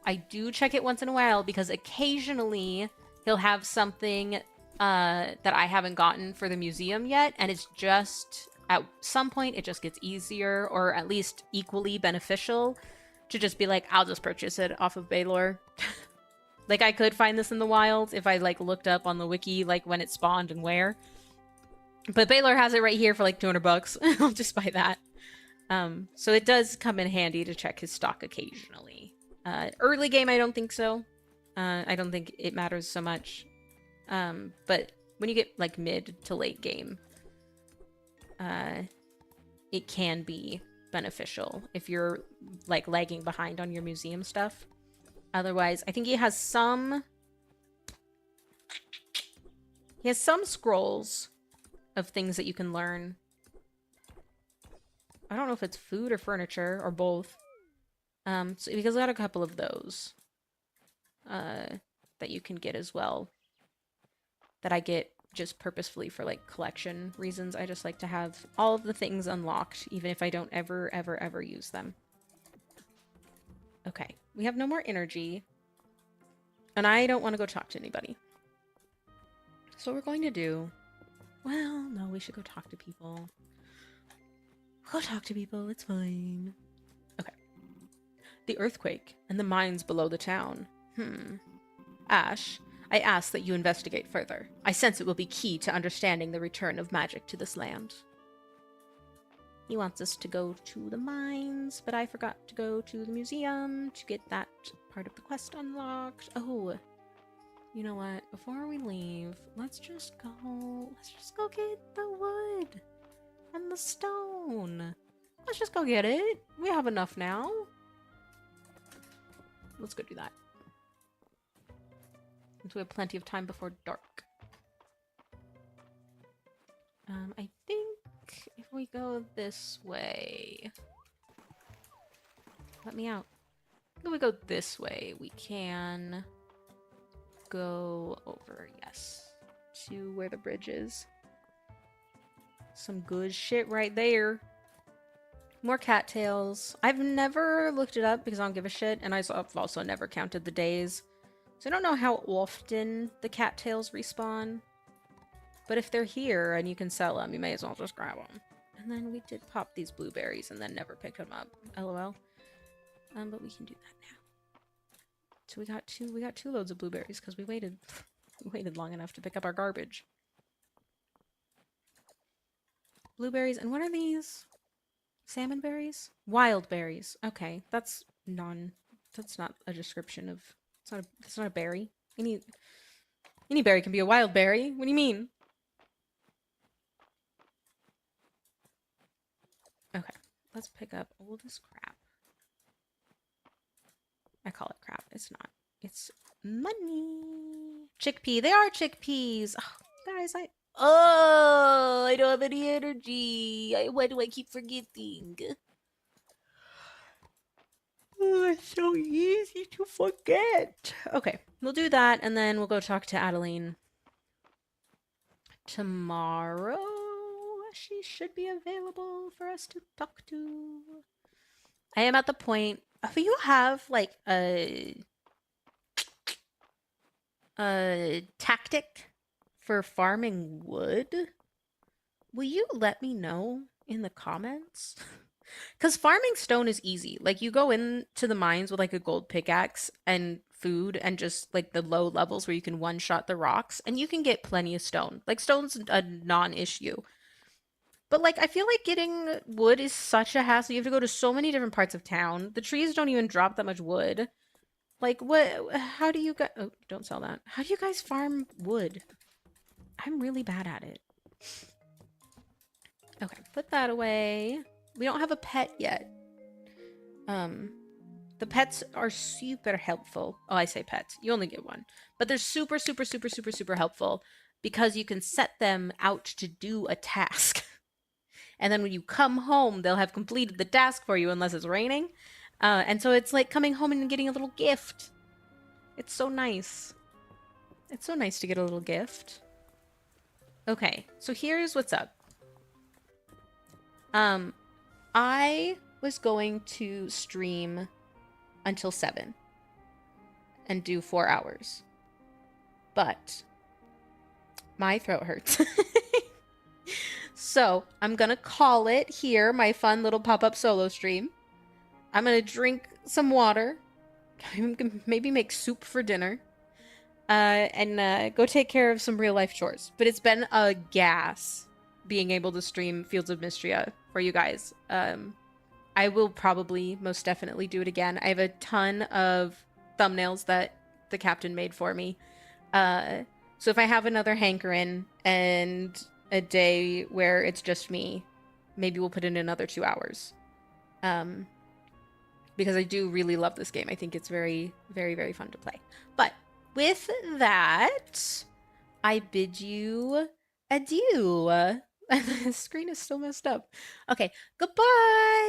I do check it once in a while because occasionally he'll have something that I haven't gotten for the museum yet, and it's just, at some point, it just gets easier, or at least equally beneficial, to just be like, I'll just purchase it off of Baylor. Like, I could find this in the wild if I, like, looked up on the wiki, like, when it spawned and where. But Baylor has it right here for, like, 200 bucks. I'll just buy that. So it does come in handy to check his stock occasionally. Early game, I don't think so. I don't think it matters so much. But when you get, like, mid to late game, it can be beneficial if you're, like, lagging behind on your museum stuff. Otherwise, I think he has some scrolls of things that you can learn. I don't know if it's food or furniture or both. So because I got a couple of those that you can get as well. That I get just purposefully for, like, collection reasons. I just like to have all of the things unlocked, even if I don't ever use them. Okay, we have no more energy. And I don't want to go talk to anybody. So what we're going to do... Well, no, we should go talk to people. Go talk to people, it's fine. Okay. The earthquake and the mines below the town. Ash, I ask that you investigate further. I sense it will be key to understanding the return of magic to this land. He wants us to go to the mines, but I forgot to go to the museum to get that part of the quest unlocked. Oh, you know what? Before we leave, let's just go get the wood and the stone. Let's just go get it. We have enough now. Let's go do that. Since we have plenty of time before dark. I think if we go this way... Let me out. If we go this way, we can go over, yes, to where the bridge is. Some good shit right there. More cattails. I've never looked it up because I don't give a shit, and I've also never counted the days. So I don't know how often the cattails respawn. But if they're here and you can sell them, you may as well just grab them. And then we did pop these blueberries and then never pick them up. LOL. But we can do that now. So we got two loads of blueberries because we waited long enough to pick up our garbage. Blueberries, and what are these? Salmon berries? Wild berries. Okay, that's not a description of that's not a berry. Any berry can be a wild berry. What do you mean? Okay, let's pick up all this crap. I call it crap. It's not. It's money. Chickpea. They are chickpeas. Oh, guys, I don't have any energy. Why do I keep forgetting? Oh, it's so easy to forget. Okay, we'll do that, and then we'll go talk to Adeline tomorrow. She should be available for us to talk to. I am at the point. If you have like a tactic for farming wood, will you let me know in the comments? Because farming stone is easy. Like, you go into the mines with like a gold pickaxe and food and just like the low levels where you can one-shot the rocks, and you can get plenty of stone. Like, stone's a non-issue. But like, I feel like getting wood is such a hassle. You have to go to so many different parts of town. The trees don't even drop that much wood. Like, what? How do you guys? Oh, don't sell that. How do you guys farm wood? I'm really bad at it. Okay, put that away. We don't have a pet yet. The pets are super helpful. Oh, I say pets. You only get one. But they're super, super, super, super, super helpful because you can set them out to do a task. And then when you come home, they'll have completed the task for you unless it's raining. And so it's like coming home and getting a little gift. It's so nice. It's so nice to get a little gift. Okay, so here's what's up. I was going to stream until 7 and do 4 hours. But my throat hurts. So I'm gonna call it here, my fun little pop-up solo stream. I'm gonna drink some water, maybe make soup for dinner, and go take care of some real life chores. But it's been a gas being able to stream Fields of Mystria for you guys. I will probably most definitely do it again. I have a ton of thumbnails that the captain made for me. So if I have another hankering and a day where it's just me, maybe we'll put in another 2 hours. Because I do really love this game. I think it's very, very, very fun to play. But with that, I bid you adieu. The screen is still messed up. Okay, goodbye!